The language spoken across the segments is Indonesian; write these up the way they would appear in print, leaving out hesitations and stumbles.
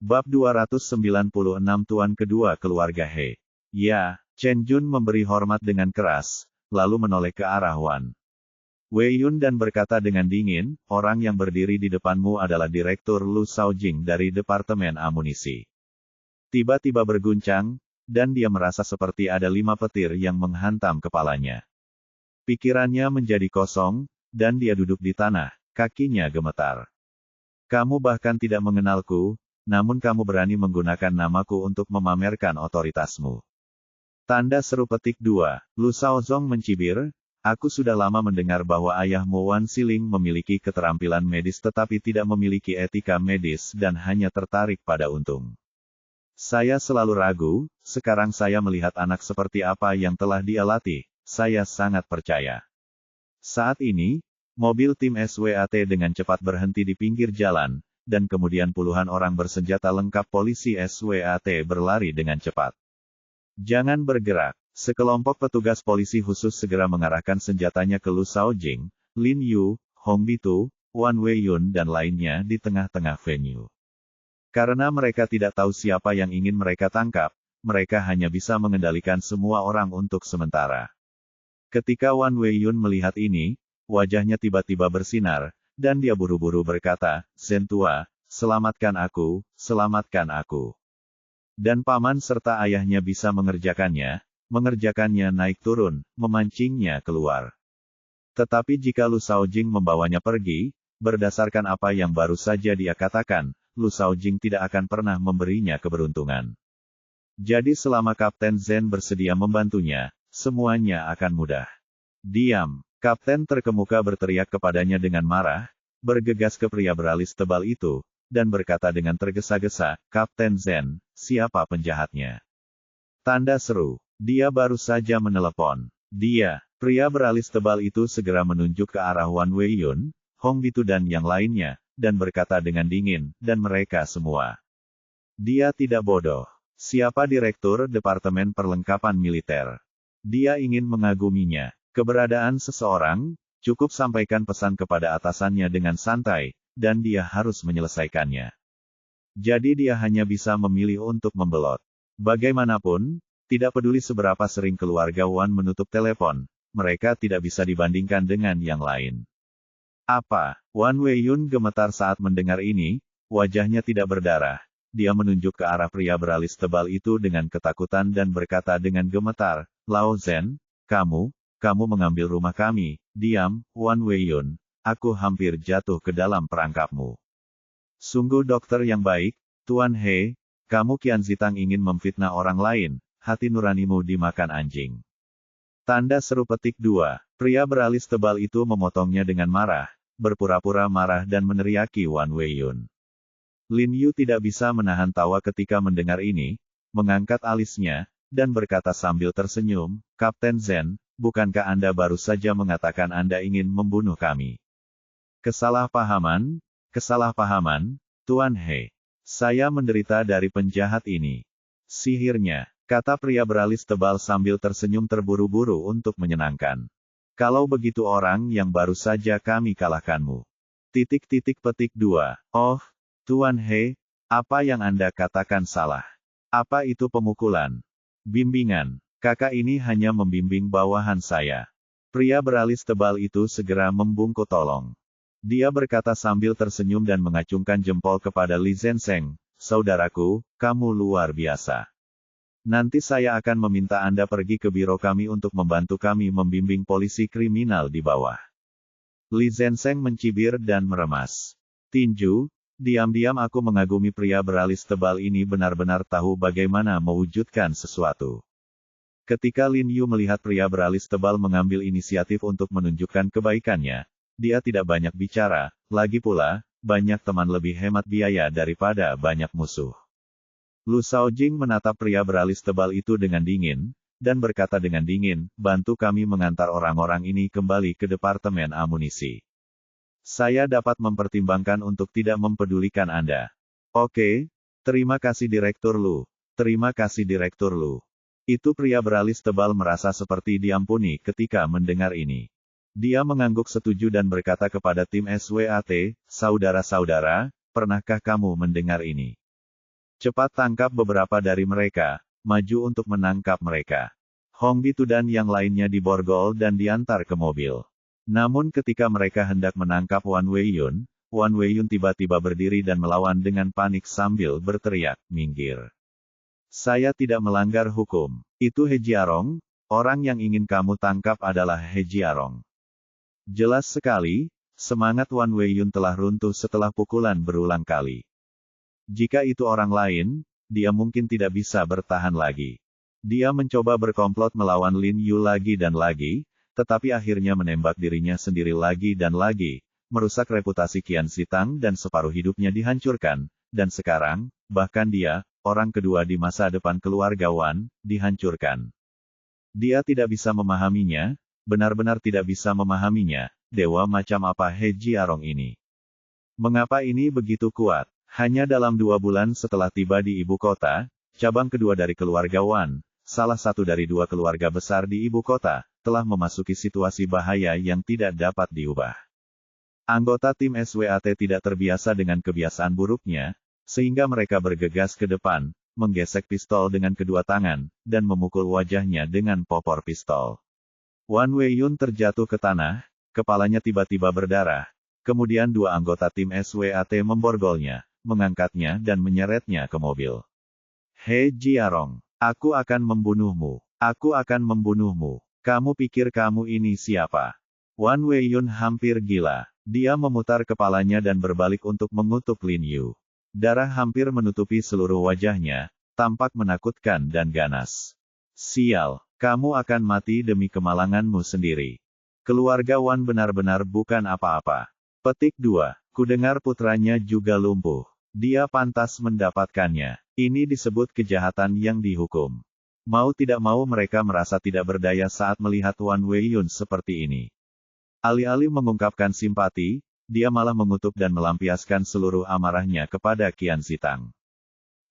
Bab 296 Tuan kedua keluarga He. Ya, Chen Jun memberi hormat dengan keras, lalu menoleh ke arah Wan Wei Yun dan berkata dengan dingin, orang yang berdiri di depanmu adalah Direktur Lu Shaojing dari Departemen Amunisi. Tiba-tiba berguncang, dan dia merasa seperti ada 5 petir yang menghantam kepalanya. Pikirannya menjadi kosong, dan dia duduk di tanah, kakinya gemetar. Kamu bahkan tidak mengenalku, namun kamu berani menggunakan namaku untuk memamerkan otoritasmu. Tanda seru petik 2, Lu Shaozong mencibir, aku sudah lama mendengar bahwa ayahmu Wan Siling memiliki keterampilan medis tetapi tidak memiliki etika medis dan hanya tertarik pada untung. Saya selalu ragu, sekarang saya melihat anak seperti apa yang telah dia latih, saya sangat percaya. Saat ini, mobil tim SWAT dengan cepat berhenti di pinggir jalan, dan kemudian puluhan orang bersenjata lengkap polisi SWAT berlari dengan cepat. Jangan bergerak. Sekelompok petugas polisi khusus segera mengarahkan senjatanya ke Lu Shaojing, Lin Yu, Hong Bitu, Wan Wei Yun dan lainnya di tengah-tengah venue. Karena mereka tidak tahu siapa yang ingin mereka tangkap, mereka hanya bisa mengendalikan semua orang untuk sementara. Ketika Wan Wei Yun melihat ini, wajahnya tiba-tiba bersinar, dan dia buru-buru berkata, Zen tua, selamatkan aku, selamatkan aku. Dan paman serta ayahnya bisa mengerjakannya naik turun, memancingnya keluar. Tetapi jika Lu Shaojing membawanya pergi, berdasarkan apa yang baru saja dia katakan, Lu Shaojing tidak akan pernah memberinya keberuntungan. Jadi selama Kapten Zen bersedia membantunya, semuanya akan mudah. Diam. Kapten terkemuka berteriak kepadanya dengan marah, bergegas ke pria beralis tebal itu, dan berkata dengan tergesa-gesa, Kapten Zen, siapa penjahatnya? Tanda seru. Dia baru saja menelepon. Dia, pria beralis tebal itu segera menunjuk ke arah Wan Wei Yun, Hong Bitu dan yang lainnya, dan berkata dengan dingin, dan mereka semua. Dia tidak bodoh. Siapa Direktur Departemen Perlengkapan Militer? Dia ingin mengaguminya. Keberadaan seseorang, cukup sampaikan pesan kepada atasannya dengan santai, dan dia harus menyelesaikannya. Jadi dia hanya bisa memilih untuk membelot. Bagaimanapun, tidak peduli seberapa sering keluarga Wan menutup telepon, mereka tidak bisa dibandingkan dengan yang lain. Apa? Wan Wei Yun gemetar saat mendengar ini, wajahnya tidak berdarah. Dia menunjuk ke arah pria beralis tebal itu dengan ketakutan dan berkata dengan gemetar, Lao Zhen, kamu mengambil rumah kami, diam, Wan Wei Yun, aku hampir jatuh ke dalam perangkapmu. Sungguh dokter yang baik, Tuan He, kamu Qian Zitang ingin memfitnah orang lain, hati nuranimu dimakan anjing. Tanda seru petik 2, pria beralis tebal itu memotongnya dengan marah, berpura-pura marah dan meneriaki Wan Wei Yun. Lin Yu tidak bisa menahan tawa ketika mendengar ini, mengangkat alisnya, dan berkata sambil tersenyum, Kapten Zen, bukankah Anda baru saja mengatakan Anda ingin membunuh kami? Kesalahpahaman, Tuan He. Saya menderita dari penjahat ini. Sihirnya, kata pria beralis tebal sambil tersenyum terburu-buru untuk menyenangkan. Kalau begitu orang yang baru saja kami kalahkanmu. Petik 2. Oh, Tuan He, apa yang Anda katakan salah? Apa itu pemukulan? Bimbingan. Kakak ini hanya membimbing bawahan saya. Pria beralis tebal itu segera membungkuk tolong. Dia berkata sambil tersenyum dan mengacungkan jempol kepada Li Zenseng, saudaraku, kamu luar biasa. Nanti saya akan meminta Anda pergi ke biro kami untuk membantu kami membimbing polisi kriminal di bawah. Li Zenseng mencibir dan meremas. Tinju, diam-diam aku mengagumi pria beralis tebal ini benar-benar tahu bagaimana mewujudkan sesuatu. Ketika Lin Yu melihat pria beralis tebal mengambil inisiatif untuk menunjukkan kebaikannya, dia tidak banyak bicara, lagi pula, banyak teman lebih hemat biaya daripada banyak musuh. Lu Shaojing menatap pria beralis tebal itu dengan dingin, dan berkata dengan dingin, bantu kami mengantar orang-orang ini kembali ke Departemen Amunisi. Saya dapat mempertimbangkan untuk tidak mempedulikan Anda. Oke, terima kasih Direktur Lu. Terima kasih Direktur Lu. Itu pria beralis tebal merasa seperti diampuni ketika mendengar ini. Dia mengangguk setuju dan berkata kepada tim SWAT, saudara-saudara, pernahkah kamu mendengar ini? Cepat tangkap beberapa dari mereka, maju untuk menangkap mereka. Hong Bitu dan yang lainnya diborgol dan diantar ke mobil. Namun ketika mereka hendak menangkap Wan Weiyun tiba-tiba berdiri dan melawan dengan panik sambil berteriak, "Minggir. Saya tidak melanggar hukum. Itu He Jiarong, orang yang ingin kamu tangkap adalah He Jiarong." Jelas sekali, semangat Wan Weiyun telah runtuh setelah pukulan berulang kali. Jika itu orang lain, dia mungkin tidak bisa bertahan lagi. Dia mencoba berkomplot melawan Lin Yu lagi dan lagi, tetapi akhirnya menembak dirinya sendiri lagi dan lagi, merusak reputasi Qian Zitang dan separuh hidupnya dihancurkan, dan sekarang, bahkan dia, orang kedua di masa depan keluarga Wan, dihancurkan. Dia tidak bisa memahaminya, benar-benar tidak bisa memahaminya, dewa macam apa He Jiarong ini. Mengapa ini begitu kuat? Hanya dalam 2 bulan setelah tiba di ibu kota, cabang kedua dari keluarga Wan, salah satu dari 2 keluarga besar di ibu kota, telah memasuki situasi bahaya yang tidak dapat diubah. Anggota tim SWAT tidak terbiasa dengan kebiasaan buruknya, sehingga mereka bergegas ke depan, menggesek pistol dengan kedua tangan, dan memukul wajahnya dengan popor pistol. Wan Weiyun terjatuh ke tanah, kepalanya tiba-tiba berdarah, kemudian 2 anggota tim SWAT memborgolnya, mengangkatnya dan menyeretnya ke mobil. "He Jiarong, aku akan membunuhmu. Aku akan membunuhmu. Kamu pikir kamu ini siapa?" Wan Weiyun hampir gila. Dia memutar kepalanya dan berbalik untuk mengutuk Lin Yu. Darah hampir menutupi seluruh wajahnya, tampak menakutkan dan ganas. "Sial, kamu akan mati demi kemalanganmu sendiri. Keluarga Wan benar-benar bukan apa-apa." Petik 2. Kudengar putranya juga lumpuh. Dia pantas mendapatkannya. Ini disebut kejahatan yang dihukum. Mau tidak mau mereka merasa tidak berdaya saat melihat Wan Weiyun seperti ini. Alih-alih mengungkapkan simpati, dia malah mengutuk dan melampiaskan seluruh amarahnya kepada Qian Zitang.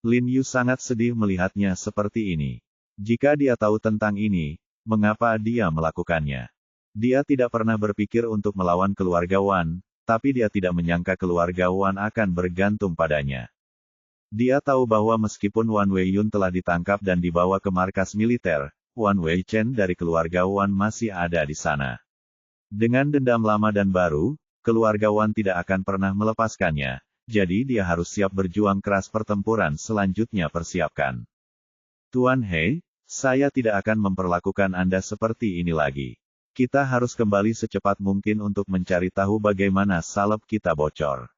Lin Yu sangat sedih melihatnya seperti ini. Jika dia tahu tentang ini, mengapa dia melakukannya? Dia tidak pernah berpikir untuk melawan keluarga Wan, tapi dia tidak menyangka keluarga Wan akan bergantung padanya. Dia tahu bahwa meskipun Wan Weiyun telah ditangkap dan dibawa ke markas militer, Wan Weichen dari keluarga Wan masih ada di sana. Dengan dendam lama dan baru, keluarga Wan tidak akan pernah melepaskannya, jadi dia harus siap berjuang keras pertempuran selanjutnya persiapkan. "Tuan He, saya tidak akan memperlakukan Anda seperti ini lagi. Kita harus kembali secepat mungkin untuk mencari tahu bagaimana salep kita bocor."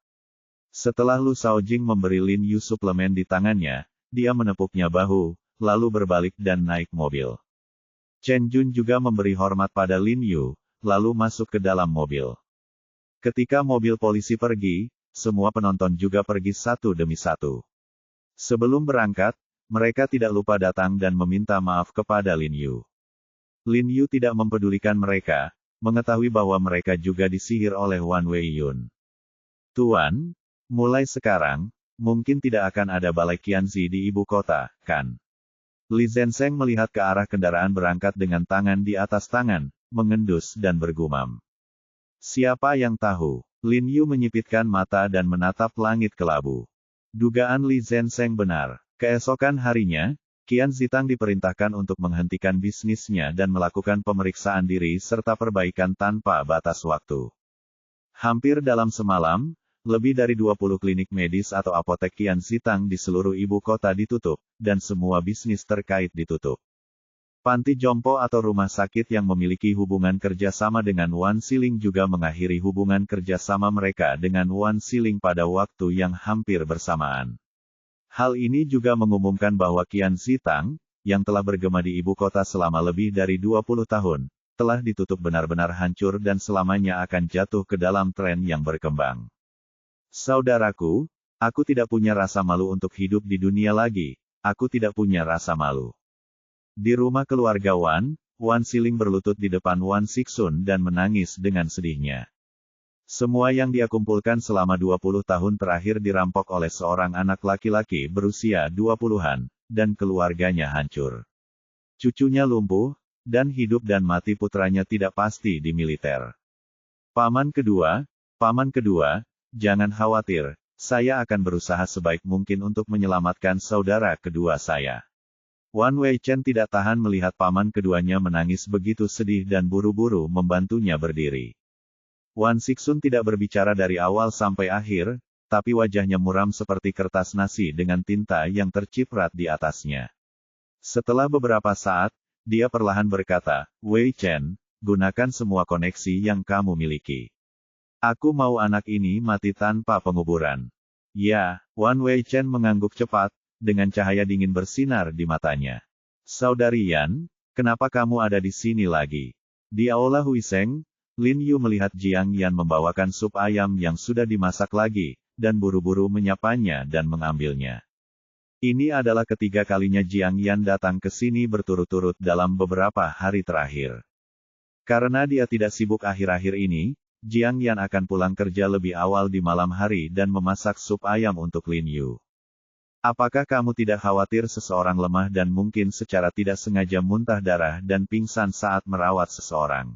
Setelah Lu Shaojing memberi Lin Yu suplemen di tangannya, dia menepuknya bahu, lalu berbalik dan naik mobil. Chen Jun juga memberi hormat pada Lin Yu, lalu masuk ke dalam mobil. Ketika mobil polisi pergi, semua penonton juga pergi satu demi satu. Sebelum berangkat, mereka tidak lupa datang dan meminta maaf kepada Lin Yu. Lin Yu tidak mempedulikan mereka, mengetahui bahwa mereka juga disihir oleh Wan Weiyun. "Tuan, mulai sekarang, mungkin tidak akan ada balai Qianzi di ibu kota, kan?" Li Zenseng melihat ke arah kendaraan berangkat dengan tangan di atas tangan, mengendus dan bergumam. "Siapa yang tahu?" Lin Yu menyipitkan mata dan menatap langit kelabu. Dugaan Li Zenseng benar. Keesokan harinya, Qian Zitang diperintahkan untuk menghentikan bisnisnya dan melakukan pemeriksaan diri serta perbaikan tanpa batas waktu. Hampir dalam semalam, lebih dari 20 klinik medis atau apotek Qian Zitang di seluruh ibu kota ditutup, dan semua bisnis terkait ditutup. Panti jompo atau rumah sakit yang memiliki hubungan kerja sama dengan Wan Siling juga mengakhiri hubungan kerja sama mereka dengan Wan Siling pada waktu yang hampir bersamaan. Hal ini juga mengumumkan bahwa Qian Zitang, yang telah bergema di ibu kota selama lebih dari 20 tahun, telah ditutup benar-benar hancur dan selamanya akan jatuh ke dalam tren yang berkembang. Saudaraku, aku tidak punya rasa malu untuk hidup di dunia lagi, aku tidak punya rasa malu. Di rumah keluarga Wan, Wan Siling berlutut di depan Wan Sixun dan menangis dengan sedihnya. Semua yang dia kumpulkan selama 20 tahun terakhir dirampok oleh seorang anak laki-laki berusia 20-an, dan keluarganya hancur. Cucunya lumpuh, dan hidup dan mati putranya tidak pasti di militer. Paman kedua, jangan khawatir, Saya akan berusaha sebaik mungkin untuk menyelamatkan saudara kedua saya. Wan Wei Chen tidak tahan melihat paman keduanya menangis begitu sedih dan buru-buru membantunya berdiri. Wan Sixun tidak berbicara dari awal sampai akhir, tapi wajahnya muram seperti kertas nasi dengan tinta yang terciprat di atasnya. Setelah beberapa saat, dia perlahan berkata, Wei Chen, gunakan semua koneksi yang kamu miliki. Aku mau anak ini mati tanpa penguburan. Ya, Wan Wei Chen mengangguk cepat, dengan cahaya dingin bersinar di matanya. Saudari Yan, kenapa kamu ada di sini lagi? Di Aula Huiseng, Lin Yu melihat Jiang Yan membawakan sup ayam yang sudah dimasak lagi, dan buru-buru menyapanya dan mengambilnya. Ini adalah ketiga kalinya Jiang Yan datang ke sini berturut-turut dalam beberapa hari terakhir. Karena dia tidak sibuk akhir-akhir ini, Jiang Yan akan pulang kerja lebih awal di malam hari dan memasak sup ayam untuk Lin Yu. Apakah kamu tidak khawatir seseorang lemah dan mungkin secara tidak sengaja muntah darah dan pingsan saat merawat seseorang?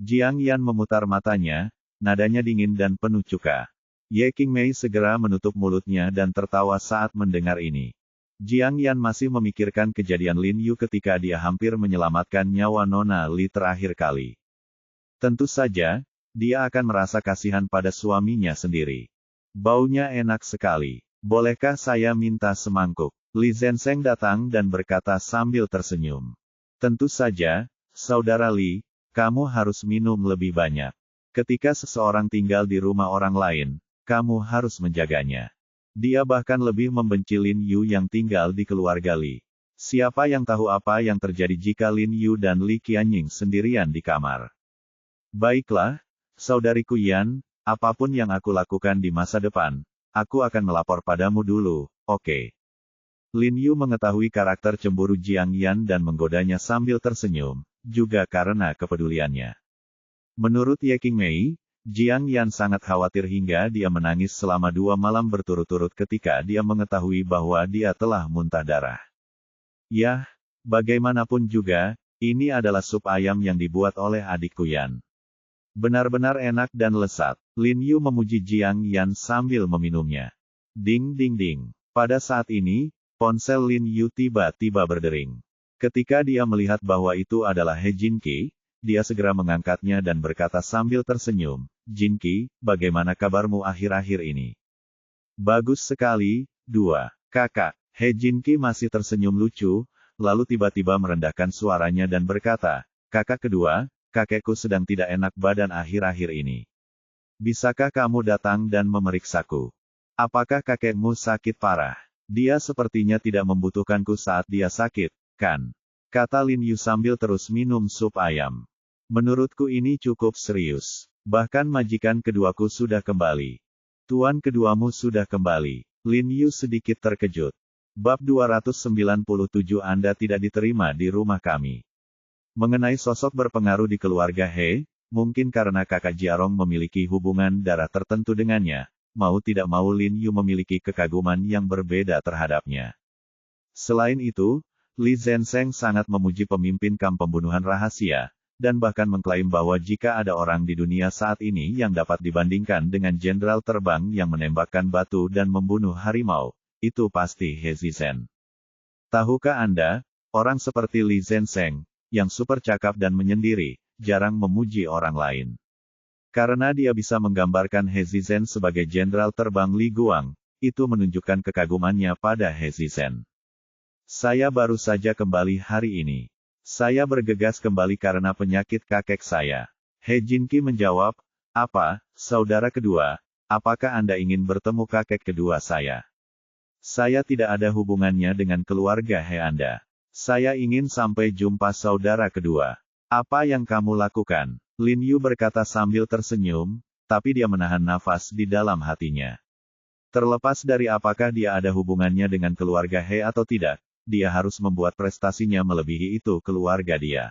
Jiang Yan memutar matanya, nadanya dingin dan penuh cuka. Ye Qingmei segera menutup mulutnya dan tertawa saat mendengar ini. Jiang Yan masih memikirkan kejadian Lin Yu ketika dia hampir menyelamatkan nyawa Nona Li terakhir kali. Tentu saja, dia akan merasa kasihan pada suaminya sendiri. Baunya enak sekali. Bolehkah saya minta semangkuk? Li Zenseng datang dan berkata sambil tersenyum. Tentu saja, Saudara Li, kamu harus minum lebih banyak. Ketika seseorang tinggal di rumah orang lain, kamu harus menjaganya. Dia bahkan lebih membenci Lin Yu yang tinggal di keluarga Li. Siapa yang tahu apa yang terjadi jika Lin Yu dan Li Qianying sendirian di kamar? Baiklah, saudariku Yan, apapun yang aku lakukan di masa depan, aku akan melapor padamu dulu, oke? Lin Yu mengetahui karakter cemburu Jiang Yan dan menggodanya sambil tersenyum, juga karena kepeduliannya. Menurut Ye Qingmei, Jiang Yan sangat khawatir hingga dia menangis selama 2 malam berturut-turut ketika dia mengetahui bahwa dia telah muntah darah. Yah, bagaimanapun juga, ini adalah sup ayam yang dibuat oleh adikku Yan. Benar-benar enak dan lezat. Lin Yu memuji Jiang Yan sambil meminumnya. Ding ding ding. Pada saat ini, ponsel Lin Yu tiba-tiba berdering. Ketika dia melihat bahwa itu adalah He Jinqi, dia segera mengangkatnya dan berkata sambil tersenyum, Jinqi, bagaimana kabarmu akhir-akhir ini? Bagus sekali, 2. Kakak. He Jinqi masih tersenyum lucu, lalu tiba-tiba merendahkan suaranya dan berkata, kakak kedua, kakekku sedang tidak enak badan akhir-akhir ini. Bisakah kamu datang dan memeriksaku? Apakah kakekmu sakit parah? Dia sepertinya tidak membutuhkanku saat dia sakit, kan? Kata Lin Yu sambil terus minum sup ayam. Menurutku ini cukup serius. Bahkan majikan keduaku sudah kembali. Tuan keduamu sudah kembali. Lin Yu sedikit terkejut. Bab 297 Anda tidak diterima di rumah kami. Mengenai sosok berpengaruh di keluarga He, mungkin karena kakak Jiarong memiliki hubungan darah tertentu dengannya, mau tidak mau Lin Yu memiliki kekaguman yang berbeda terhadapnya. Selain itu, Li Zenseng sangat memuji pemimpin kamp pembunuhan rahasia, dan bahkan mengklaim bahwa jika ada orang di dunia saat ini yang dapat dibandingkan dengan jenderal terbang yang menembakkan batu dan membunuh harimau, itu pasti He Zizhen. Tahukah Anda, orang seperti Li Zenseng, yang super cakap dan menyendiri, jarang memuji orang lain. Karena dia bisa menggambarkan He Zizhen sebagai jenderal terbang Li Guang, itu menunjukkan kekagumannya pada He Zizhen. Saya baru saja kembali hari ini. Saya bergegas kembali karena penyakit kakek saya. He Jinqi menjawab, apa, saudara kedua, apakah Anda ingin bertemu kakek kedua saya? Saya tidak ada hubungannya dengan keluarga He Anda. Saya ingin sampai jumpa saudara kedua. Apa yang kamu lakukan? Lin Yu berkata sambil tersenyum, tapi dia menahan nafas di dalam hatinya. Terlepas dari apakah dia ada hubungannya dengan keluarga He atau tidak, dia harus membuat prestasinya melebihi itu keluarga dia.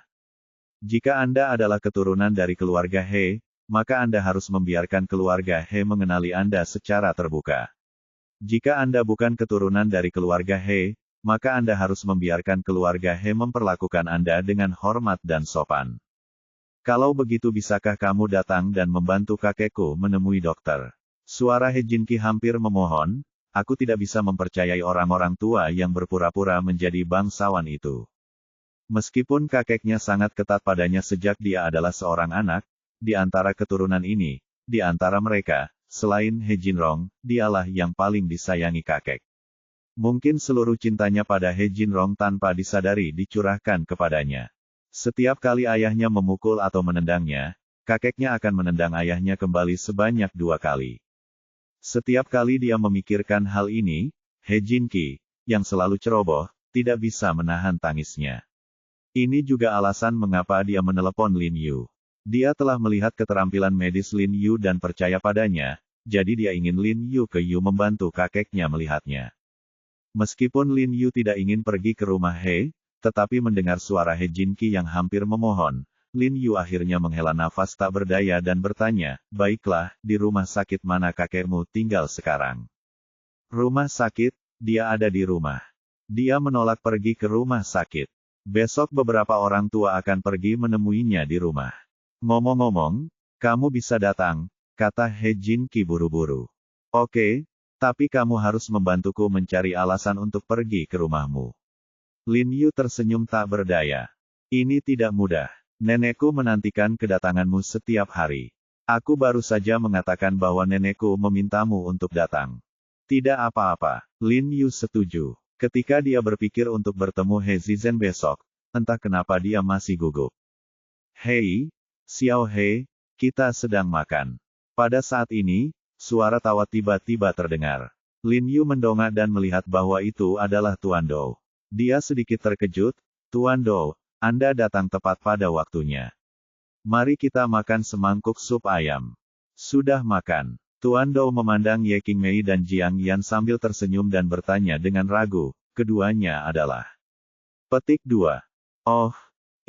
Jika Anda adalah keturunan dari keluarga He, maka Anda harus membiarkan keluarga He mengenali Anda secara terbuka. Jika Anda bukan keturunan dari keluarga He, maka Anda harus membiarkan keluarga He memperlakukan Anda dengan hormat dan sopan. Kalau begitu bisakah kamu datang dan membantu kakekku menemui dokter? Suara He Jinqi hampir memohon, aku tidak bisa mempercayai orang-orang tua yang berpura-pura menjadi bangsawan itu. Meskipun kakeknya sangat ketat padanya sejak dia adalah seorang anak, di antara keturunan ini, di antara mereka, selain He Jinrong, dialah yang paling disayangi kakek. Mungkin seluruh cintanya pada He Jinrong tanpa disadari dicurahkan kepadanya. Setiap kali ayahnya memukul atau menendangnya, kakeknya akan menendang ayahnya kembali sebanyak 2 kali. Setiap kali dia memikirkan hal ini, He Jinqi, yang selalu ceroboh, tidak bisa menahan tangisnya. Ini juga alasan mengapa dia menelepon Lin Yu. Dia telah melihat keterampilan medis Lin Yu dan percaya padanya, jadi dia ingin Lin Yu ke Yu membantu kakeknya melihatnya. Meskipun Lin Yu tidak ingin pergi ke rumah He, tetapi mendengar suara He Jinqi yang hampir memohon, Lin Yu akhirnya menghela nafas tak berdaya dan bertanya, baiklah, di rumah sakit mana kakekmu tinggal sekarang? Rumah sakit, dia ada di rumah. Dia menolak pergi ke rumah sakit. Besok beberapa orang tua akan pergi menemuinya di rumah. Ngomong-ngomong, kamu bisa datang, kata He Jinqi buru-buru. Oke, tapi kamu harus membantuku mencari alasan untuk pergi ke rumahmu. Lin Yu tersenyum tak berdaya. Ini tidak mudah. Nenekku menantikan kedatanganmu setiap hari. Aku baru saja mengatakan bahwa nenekku memintamu untuk datang. Tidak apa-apa, Lin Yu setuju. Ketika dia berpikir untuk bertemu He Zizhen besok, entah kenapa dia masih gugup. Hei, Xiao He, kita sedang makan. Pada saat ini, suara tawa tiba-tiba terdengar. Lin Yu mendongak dan melihat bahwa itu adalah Tuan Dou. Dia sedikit terkejut, Tuan Dou, Anda datang tepat pada waktunya. Mari kita makan semangkuk sup ayam. Sudah makan. Tuan Dou memandang Ye Qingmei dan Jiang Yan sambil tersenyum dan bertanya dengan ragu, keduanya adalah. Petik 2. Oh,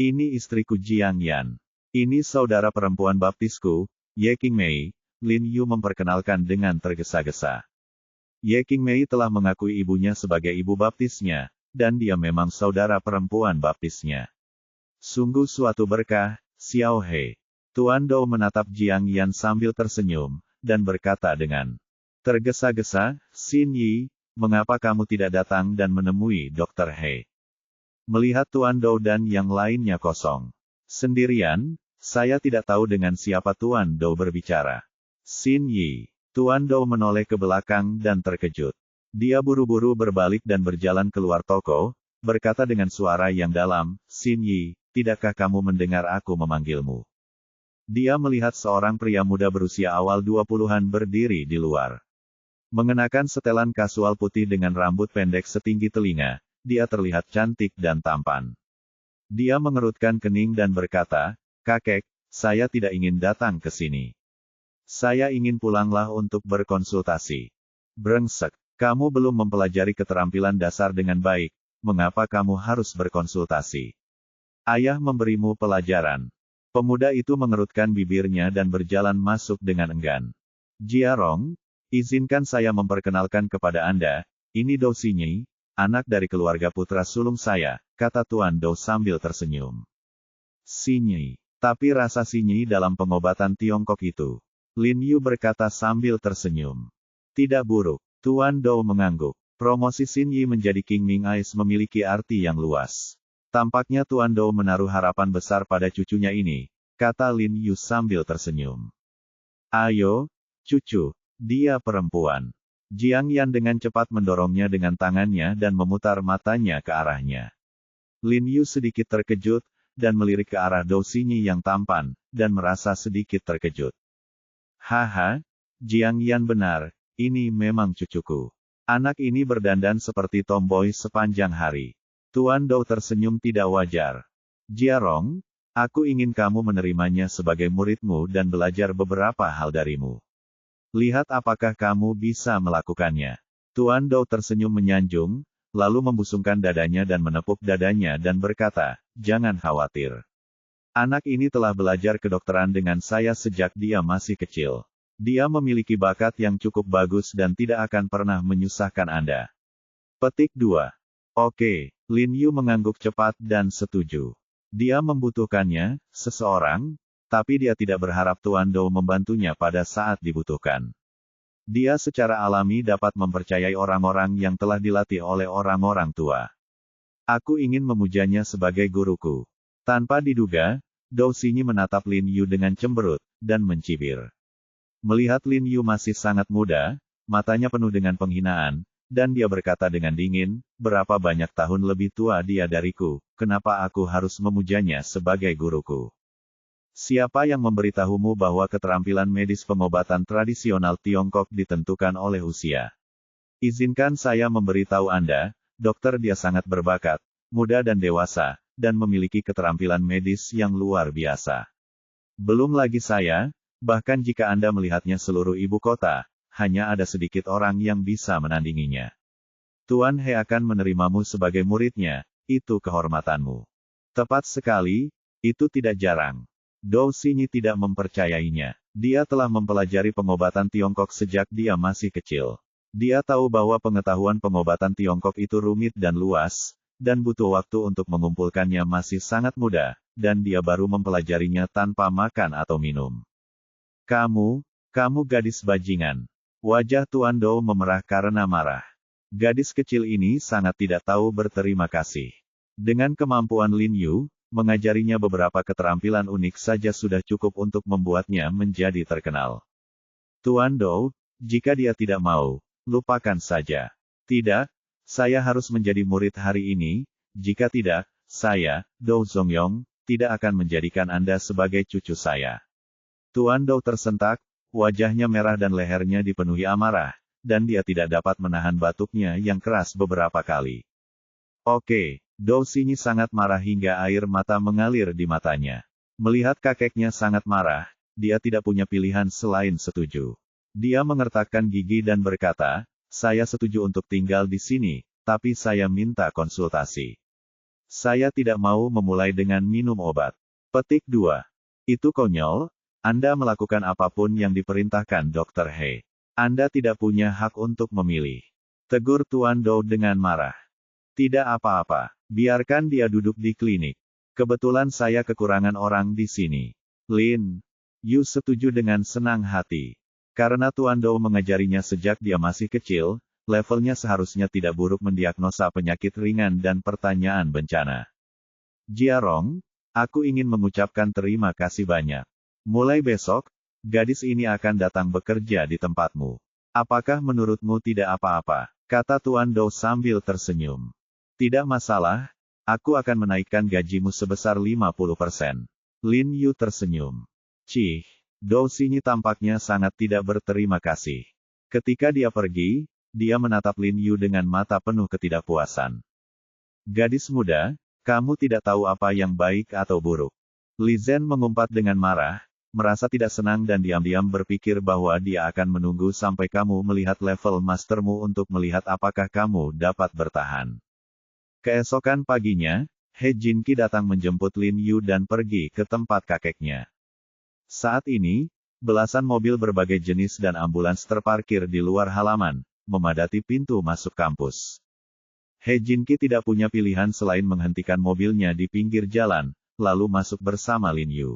ini istriku Jiang Yan. Ini saudara perempuan baptisku, Ye Qingmei, Lin Yu memperkenalkan dengan tergesa-gesa. Ye Qingmei telah mengakui ibunya sebagai ibu baptisnya, dan dia memang saudara perempuan baptisnya. Sungguh suatu berkah, Xiao He. Tuan Dou menatap Jiang Yan sambil tersenyum, dan berkata dengan tergesa-gesa, Xin Yi, mengapa kamu tidak datang dan menemui Dr. He? Melihat Tuan Dou dan yang lainnya kosong. Sendirian, saya tidak tahu dengan siapa Tuan Dou berbicara. Xin Yi. Tuan Dou menoleh ke belakang dan terkejut. Dia buru-buru berbalik dan berjalan keluar toko, berkata dengan suara yang dalam, Xin Yi, tidakkah kamu mendengar aku memanggilmu? Dia melihat seorang pria muda berusia awal 20-an berdiri di luar. Mengenakan setelan kasual putih dengan rambut pendek setinggi telinga, dia terlihat cantik dan tampan. Dia mengerutkan kening dan berkata, kakek, saya tidak ingin datang ke sini. Saya ingin pulanglah untuk berkonsultasi. Brengsek, kamu belum mempelajari keterampilan dasar dengan baik, mengapa kamu harus berkonsultasi? Ayah memberimu pelajaran. Pemuda itu mengerutkan bibirnya dan berjalan masuk dengan enggan. Jiarong, izinkan saya memperkenalkan kepada Anda, ini Dou Xinyi, anak dari keluarga putra sulung saya, kata Tuan Dou sambil tersenyum. Xinyi, tapi rasa Xinyi dalam pengobatan Tiongkok itu. Lin Yu berkata sambil tersenyum. Tidak buruk, Tuan Dou mengangguk. Promosi Xinyi menjadi King Ming Ais memiliki arti yang luas. Tampaknya Tuan Dou menaruh harapan besar pada cucunya ini, kata Lin Yu sambil tersenyum. Ayo, cucu, dia perempuan. Jiang Yan dengan cepat mendorongnya dengan tangannya dan memutar matanya ke arahnya. Lin Yu sedikit terkejut, dan melirik ke arah Dou Xinyi yang tampan, dan merasa sedikit terkejut. Haha, Jiang Yan benar, ini memang cucuku. Anak ini berdandan seperti tomboy sepanjang hari. Tuan Dou tersenyum tidak wajar. Jiarong, aku ingin kamu menerimanya sebagai muridmu dan belajar beberapa hal darimu. Lihat apakah kamu bisa melakukannya. Tuan Dou tersenyum menyanjung, lalu membusungkan dadanya dan menepuk dadanya dan berkata, jangan khawatir. Anak ini telah belajar kedokteran dengan saya sejak dia masih kecil. Dia memiliki bakat yang cukup bagus dan tidak akan pernah menyusahkan Anda. Petik 2. Oke, Lin Yu mengangguk cepat dan setuju. Dia membutuhkannya, seseorang, tapi dia tidak berharap Tuan Dou membantunya pada saat dibutuhkan. Dia secara alami dapat mempercayai orang-orang yang telah dilatih oleh orang-orang tua. Aku ingin memujanya sebagai guruku. Tanpa diduga, Dou Xinyi menatap Lin Yu dengan cemberut, dan mencibir. Melihat Lin Yu masih sangat muda, matanya penuh dengan penghinaan, dan dia berkata dengan dingin, berapa banyak tahun lebih tua dia dariku, kenapa aku harus memujanya sebagai guruku? Siapa yang memberitahumu bahwa keterampilan medis pengobatan tradisional Tiongkok ditentukan oleh usia? Izinkan saya memberitahu Anda, dokter, dia sangat berbakat, muda dan dewasa, dan memiliki keterampilan medis yang luar biasa. Belum lagi saya, bahkan jika Anda melihatnya seluruh ibu kota, hanya ada sedikit orang yang bisa menandinginya. Tuan He akan menerimamu sebagai muridnya, itu kehormatanmu. Tepat sekali, itu tidak jarang. Dou Xinyi tidak mempercayainya. Dia telah mempelajari pengobatan Tiongkok sejak dia masih kecil. Dia tahu bahwa pengetahuan pengobatan Tiongkok itu rumit dan luas, dan butuh waktu untuk mengumpulkannya masih sangat muda, dan dia baru mempelajarinya tanpa makan atau minum. Kamu gadis bajingan. Wajah Tuan Dou memerah karena marah. Gadis kecil ini sangat tidak tahu berterima kasih. Dengan kemampuan Lin Yu, mengajarinya beberapa keterampilan unik saja sudah cukup untuk membuatnya menjadi terkenal. Tuan Dou, jika dia tidak mau, lupakan saja. Tidak, saya harus menjadi murid hari ini, jika tidak, saya, Dou Zongyong, tidak akan menjadikan Anda sebagai cucu saya. Tuan Dou tersentak, wajahnya merah dan lehernya dipenuhi amarah, dan dia tidak dapat menahan batuknya yang keras beberapa kali. Oke, Dou Xinyi sangat marah hingga air mata mengalir di matanya. Melihat kakeknya sangat marah, dia tidak punya pilihan selain setuju. Dia mengertakkan gigi dan berkata, saya setuju untuk tinggal di sini, tapi saya minta konsultasi. Saya tidak mau memulai dengan minum obat. Petik 2. Itu konyol. Anda melakukan apapun yang diperintahkan Dr. He. Anda tidak punya hak untuk memilih. Tegur Tuan Dou dengan marah. Tidak apa-apa, biarkan dia duduk di klinik. Kebetulan saya kekurangan orang di sini. Lin Yu setuju dengan senang hati. Karena Tuan Dou mengajarinya sejak dia masih kecil, levelnya seharusnya tidak buruk mendiagnosa penyakit ringan dan pertanyaan bencana. Jiarong, aku ingin mengucapkan terima kasih banyak. Mulai besok, gadis ini akan datang bekerja di tempatmu. Apakah menurutmu tidak apa-apa? Kata Tuan Dou sambil tersenyum. Tidak masalah, aku akan menaikkan gajimu sebesar 50%. Lin Yu tersenyum. Cih, Dou Xinyi tampaknya sangat tidak berterima kasih. Ketika dia pergi, dia menatap Lin Yu dengan mata penuh ketidakpuasan. Gadis muda, kamu tidak tahu apa yang baik atau buruk. Li Zhen mengumpat dengan marah, merasa tidak senang dan diam-diam berpikir bahwa dia akan menunggu sampai kamu melihat level mastermu untuk melihat apakah kamu dapat bertahan. Keesokan paginya, He Jinqi datang menjemput Lin Yu dan pergi ke tempat kakeknya. Saat ini, belasan mobil berbagai jenis dan ambulans terparkir di luar halaman, memadati pintu masuk kampus. He Jinqi tidak punya pilihan selain menghentikan mobilnya di pinggir jalan, lalu masuk bersama Lin Yu.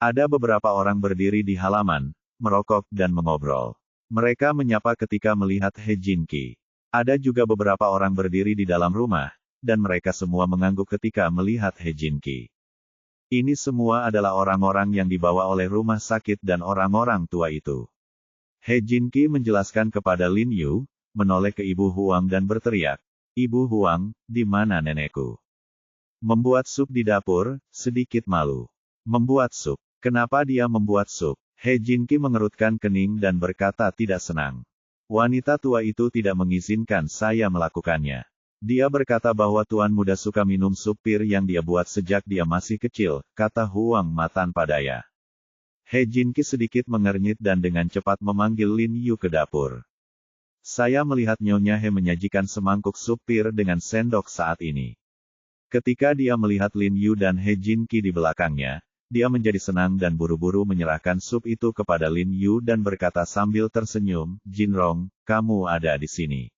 Ada beberapa orang berdiri di halaman, merokok dan mengobrol. Mereka menyapa ketika melihat He Jinqi. Ada juga beberapa orang berdiri di dalam rumah, dan mereka semua mengangguk ketika melihat He Jinqi. Ini semua adalah orang-orang yang dibawa oleh rumah sakit dan orang-orang tua itu. He Jinqi menjelaskan kepada Lin Yu, menoleh ke Ibu Huang dan berteriak, Ibu Huang, di mana nenekku? Membuat sup di dapur, sedikit malu. Membuat sup. Kenapa dia membuat sup? He Jinqi mengerutkan kening dan berkata tidak senang. Wanita tua itu tidak mengizinkan saya melakukannya. Dia berkata bahwa tuan muda suka minum sup pir yang dia buat sejak dia masih kecil, kata Huang Ma tanpa daya. He Jinqi sedikit mengernyit dan dengan cepat memanggil Lin Yu ke dapur. Saya melihat Nyonya He menyajikan semangkuk sup pir dengan sendok saat ini. Ketika dia melihat Lin Yu dan He Jinqi di belakangnya, dia menjadi senang dan buru-buru menyerahkan sup itu kepada Lin Yu dan berkata sambil tersenyum, Jinrong, kamu ada di sini.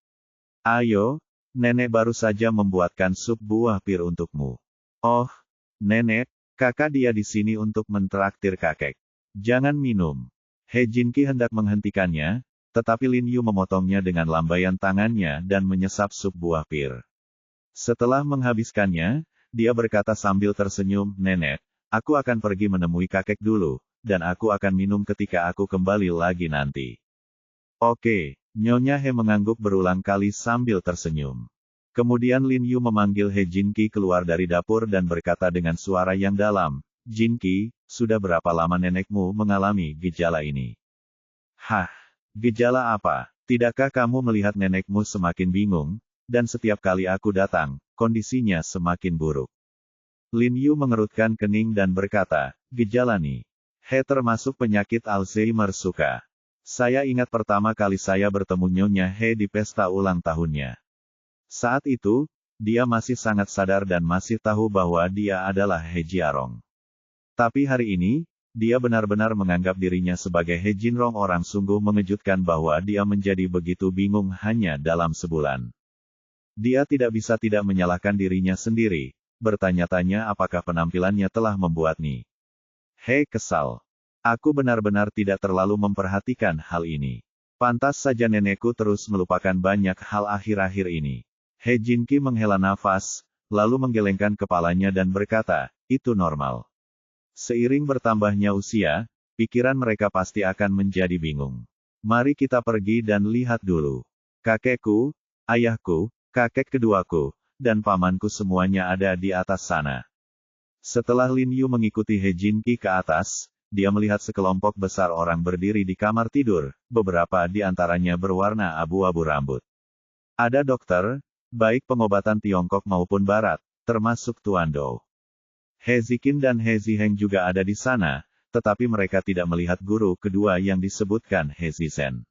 Ayo, nenek baru saja membuatkan sup buah pir untukmu. Oh, nenek, kakak dia di sini untuk mentraktir kakek. Jangan minum. He Jinqi hendak menghentikannya, Tetapi Lin Yu memotongnya dengan lambaian tangannya dan menyesap sup buah pir. Setelah menghabiskannya, dia berkata sambil tersenyum, "Nenek, aku akan pergi menemui kakek dulu, dan aku akan minum ketika aku kembali lagi nanti." "Oke." Nyonya He mengangguk berulang kali sambil tersenyum. Kemudian Lin Yu memanggil He Jinqi keluar dari dapur dan berkata dengan suara yang dalam, "Jinqi, sudah berapa lama nenekmu mengalami gejala ini?" "Hah? Gejala apa? Tidakkah kamu melihat nenekmu semakin bingung, dan setiap kali aku datang, kondisinya semakin buruk?" Lin Yu mengerutkan kening dan berkata, "Gejala nih. He termasuk penyakit Alzheimer suka. Saya ingat pertama kali saya bertemu Nyonya He di pesta ulang tahunnya. Saat itu, dia masih sangat sadar dan masih tahu bahwa dia adalah He Jiarong. Tapi hari ini, dia benar-benar menganggap dirinya sebagai He Jinrong. Orang sungguh mengejutkan bahwa dia menjadi begitu bingung hanya dalam sebulan. Dia tidak bisa tidak menyalahkan dirinya sendiri, bertanya-tanya apakah penampilannya telah membuat Ni He kesal. Aku benar-benar tidak terlalu memperhatikan hal ini. Pantas saja nenekku terus melupakan banyak hal akhir-akhir ini." He Jinqi menghela nafas, lalu menggelengkan kepalanya dan berkata, "Itu normal. Seiring bertambahnya usia, pikiran mereka pasti akan menjadi bingung. Mari kita pergi dan lihat dulu. Kakekku, ayahku, kakek keduaku, dan pamanku semuanya ada di atas sana." Setelah Lin Yu mengikuti He Jinqi ke atas, dia melihat sekelompok besar orang berdiri di kamar tidur, beberapa di antaranya berwarna abu-abu rambut. Ada dokter, baik pengobatan Tiongkok maupun Barat, termasuk Tuan Dou. He Ziqin dan He Ziheng juga ada di sana, tetapi mereka tidak melihat guru kedua yang disebutkan He Zizhen.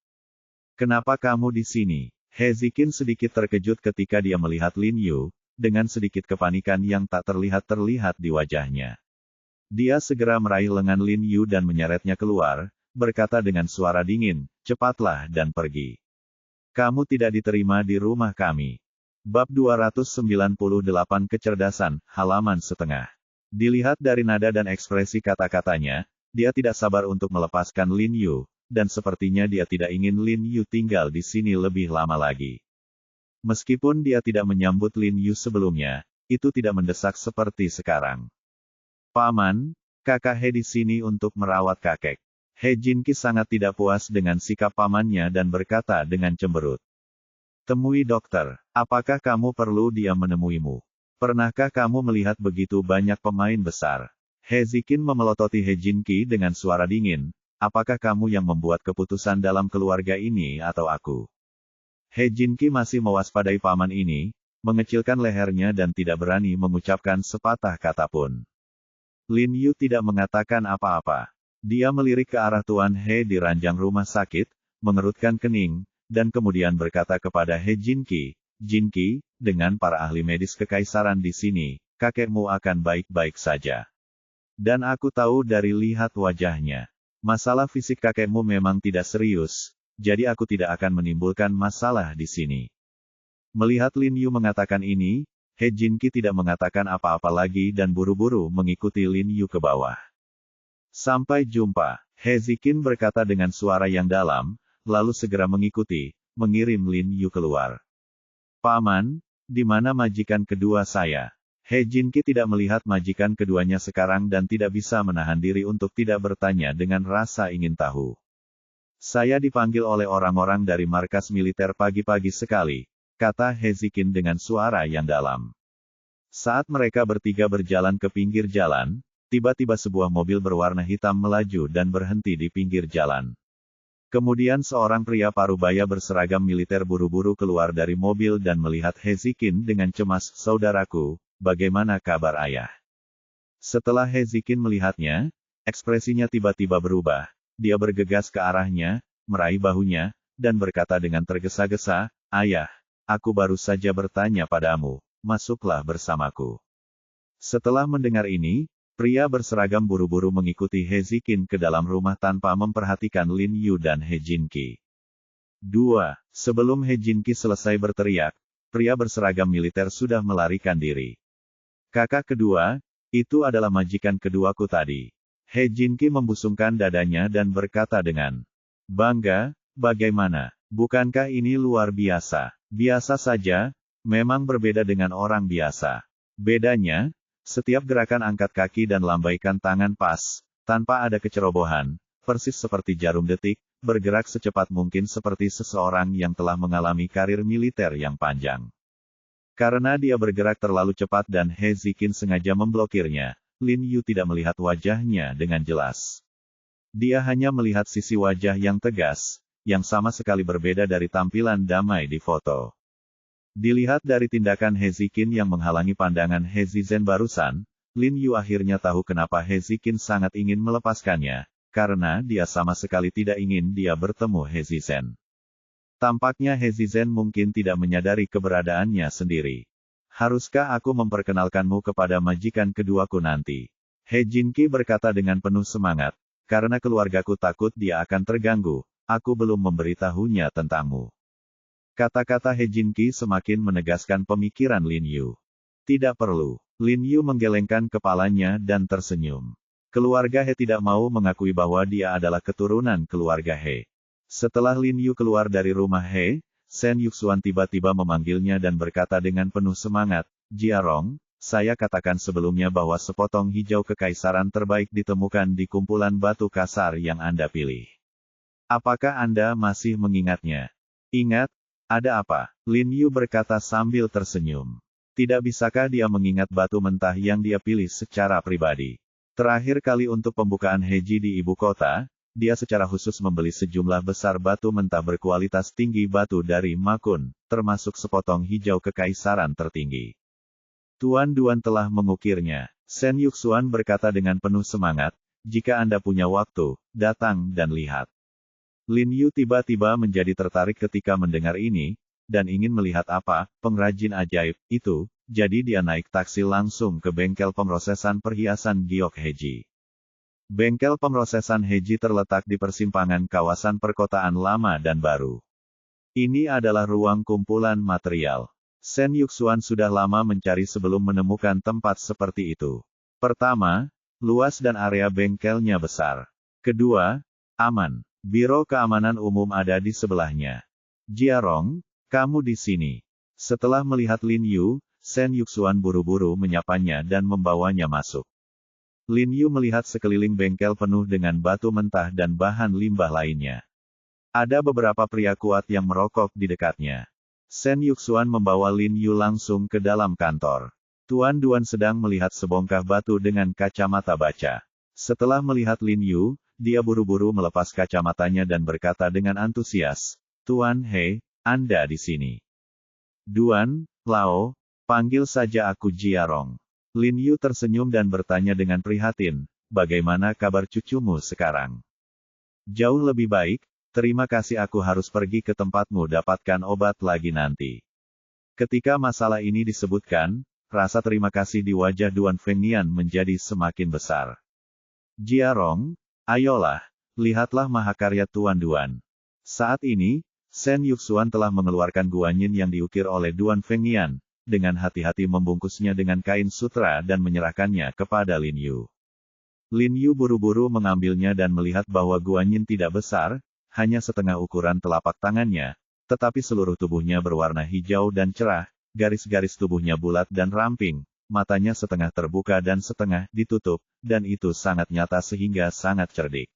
"Kenapa kamu di sini?" He Ziqin sedikit terkejut ketika dia melihat Lin Yu, dengan sedikit kepanikan yang tak terlihat di wajahnya. Dia segera meraih lengan Lin Yu dan menyeretnya keluar, berkata dengan suara dingin, "Cepatlah dan pergi. Kamu tidak diterima di rumah kami." Bab 298 Kecerdasan, halaman setengah. Dilihat dari nada dan ekspresi kata-katanya, dia tidak sabar untuk melepaskan Lin Yu, dan sepertinya dia tidak ingin Lin Yu tinggal di sini lebih lama lagi. Meskipun dia tidak menyambut Lin Yu sebelumnya, itu tidak mendesak seperti sekarang. "Paman, kakak He di sini untuk merawat kakek." He Jinqi sangat tidak puas dengan sikap pamannya dan berkata dengan cemberut, "Temui dokter. Apakah kamu perlu dia menemuimu? Pernahkah kamu melihat begitu banyak pemain besar?" He Ziqin memelototi He Jinqi dengan suara dingin, "Apakah kamu yang membuat keputusan dalam keluarga ini atau aku?" He Jinqi masih mewaspadai paman ini, mengecilkan lehernya dan tidak berani mengucapkan sepatah kata pun. Lin Yu tidak mengatakan apa-apa. Dia melirik ke arah Tuan He di ranjang rumah sakit, mengerutkan kening, dan kemudian berkata kepada He Jinqi, "Jinqi, dengan para ahli medis kekaisaran di sini, kakekmu akan baik-baik saja. Dan aku tahu dari lihat wajahnya. Masalah fisik kakekmu memang tidak serius, jadi aku tidak akan menimbulkan masalah di sini." Melihat Lin Yu mengatakan ini, He Jinqi tidak mengatakan apa-apa lagi dan buru-buru mengikuti Lin Yu ke bawah. "Sampai jumpa," He Ziqin berkata dengan suara yang dalam, lalu segera mengikuti, mengirim Lin Yu keluar. "Paman, di mana majikan kedua saya?" He Jinqi tidak melihat majikan keduanya sekarang dan tidak bisa menahan diri untuk tidak bertanya dengan rasa ingin tahu. "Saya dipanggil oleh orang-orang dari markas militer pagi-pagi sekali," kata He Ziqin dengan suara yang dalam. Saat mereka bertiga berjalan ke pinggir jalan, tiba-tiba sebuah mobil berwarna hitam melaju dan berhenti di pinggir jalan. Kemudian seorang pria parubaya berseragam militer buru-buru keluar dari mobil dan melihat He Ziqin dengan cemas, "Saudaraku, bagaimana kabar ayah?" Setelah He Ziqin melihatnya, ekspresinya tiba-tiba berubah. Dia bergegas ke arahnya, meraih bahunya, dan berkata dengan tergesa-gesa, "Ayah, aku baru saja bertanya padamu, masuklah bersamaku." Setelah mendengar ini, pria berseragam buru-buru mengikuti He Ziqin ke dalam rumah tanpa memperhatikan Lin Yu dan He Jinqi. 2. Sebelum He Jinqi selesai berteriak, pria berseragam militer sudah melarikan diri. "Kakak kedua, itu adalah majikan keduaku tadi." He Jinqi membusungkan dadanya dan berkata dengan bangga, bagaimana? Bukankah ini luar biasa? Biasa saja, memang berbeda dengan orang biasa. Bedanya, setiap gerakan angkat kaki dan lambaikan tangan pas, tanpa ada kecerobohan, persis seperti jarum detik, bergerak secepat mungkin seperti seseorang yang telah mengalami karir militer yang panjang. Karena dia bergerak terlalu cepat dan He Ziqin sengaja memblokirnya, Lin Yu tidak melihat wajahnya dengan jelas. Dia hanya melihat sisi wajah yang tegas, yang sama sekali berbeda dari tampilan damai di foto. Dilihat dari tindakan He Ziqin yang menghalangi pandangan He Zizen barusan, Lin Yu akhirnya tahu kenapa He Ziqin sangat ingin melepaskannya, karena dia sama sekali tidak ingin dia bertemu He Zizen. Tampaknya He Zizen mungkin tidak menyadari keberadaannya sendiri. Haruskah aku memperkenalkanmu kepada majikan keduaku nanti? He Jinqi berkata dengan penuh semangat, karena keluargaku takut dia akan terganggu, aku belum memberitahunya tentangmu. Kata-kata He Jinqi semakin menegaskan pemikiran Lin Yu. Tidak perlu. Lin Yu menggelengkan kepalanya dan tersenyum. Keluarga He tidak mau mengakui bahwa dia adalah keturunan keluarga He. Setelah Lin Yu keluar dari rumah He, Shen Yuxuan tiba-tiba memanggilnya dan berkata dengan penuh semangat, Jiarong, saya katakan sebelumnya bahwa sepotong hijau kekaisaran terbaik ditemukan di kumpulan batu kasar yang Anda pilih. Apakah Anda masih mengingatnya? Ingat? Ada apa? Lin Yu berkata sambil tersenyum. Tidak bisakah dia mengingat batu mentah yang dia pilih secara pribadi? Terakhir kali untuk pembukaan Heiji di ibu kota, dia secara khusus membeli sejumlah besar batu mentah berkualitas tinggi batu dari Makun, termasuk sepotong hijau kekaisaran tertinggi. Tuan Duan telah mengukirnya. Shen Yuxuan berkata dengan penuh semangat, jika Anda punya waktu, datang dan lihat. Lin Yu tiba-tiba menjadi tertarik ketika mendengar ini, dan ingin melihat apa, pengrajin ajaib, itu, jadi dia naik taksi langsung ke bengkel pemrosesan perhiasan Giok Heiji. Bengkel pemrosesan Heiji terletak di persimpangan kawasan perkotaan lama dan baru. Ini adalah ruang kumpulan material. Shen Yuxuan sudah lama mencari sebelum menemukan tempat seperti itu. Pertama, luas dan area bengkelnya besar. Kedua, aman. Biro Keamanan Umum ada di sebelahnya. Jiarong, kamu di sini. Setelah melihat Lin Yu, Shen Yuxuan buru-buru menyapanya dan membawanya masuk. Lin Yu melihat sekeliling bengkel penuh dengan batu mentah dan bahan limbah lainnya. Ada beberapa pria kuat yang merokok di dekatnya. Shen Yuxuan membawa Lin Yu langsung ke dalam kantor. Tuan Duan sedang melihat sebongkah batu dengan kacamata baca. Setelah melihat Lin Yu, dia buru-buru melepas kacamatanya dan berkata dengan antusias, Tuan He, Anda di sini. Duan, Lao, panggil saja aku Jiarong. Lin Yu tersenyum dan bertanya dengan prihatin, bagaimana kabar cucumu sekarang? Jauh lebih baik, terima kasih aku harus pergi ke tempatmu dapatkan obat lagi nanti. Ketika masalah ini disebutkan, rasa terima kasih di wajah Duan Fengnian menjadi semakin besar. Jiarong, ayolah, lihatlah mahakarya Tuan Duan. Saat ini, Shen Yuxuan telah mengeluarkan guanyin yang diukir oleh Duan Fengnian, dengan hati-hati membungkusnya dengan kain sutra dan menyerahkannya kepada Lin Yu. Lin Yu buru-buru mengambilnya dan melihat bahwa guanyin tidak besar, hanya setengah ukuran telapak tangannya, tetapi seluruh tubuhnya berwarna hijau dan cerah, garis-garis tubuhnya bulat dan ramping, matanya setengah terbuka dan setengah ditutup, dan itu sangat nyata sehingga sangat cerdik.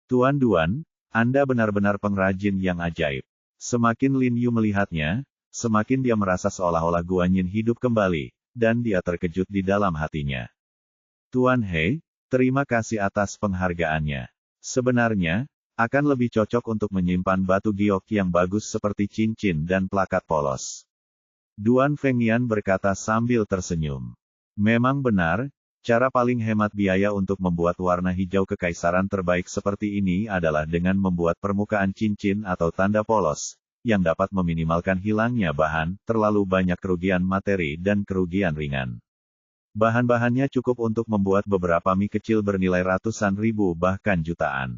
Tuan Duan, Anda benar-benar pengrajin yang ajaib. Semakin Lin Yu melihatnya, semakin dia merasa seolah-olah guanyin hidup kembali, dan dia terkejut di dalam hatinya. Tuan He, terima kasih atas penghargaannya. Sebenarnya, akan lebih cocok untuk menyimpan batu giok yang bagus seperti cincin dan plakat polos. Duan Fengnian berkata sambil tersenyum. Memang benar, cara paling hemat biaya untuk membuat warna hijau kekaisaran terbaik seperti ini adalah dengan membuat permukaan cincin atau tanda polos, yang dapat meminimalkan hilangnya bahan, terlalu banyak kerugian materi dan kerugian ringan. Bahan-bahannya cukup untuk membuat beberapa mie kecil bernilai ratusan ribu bahkan jutaan.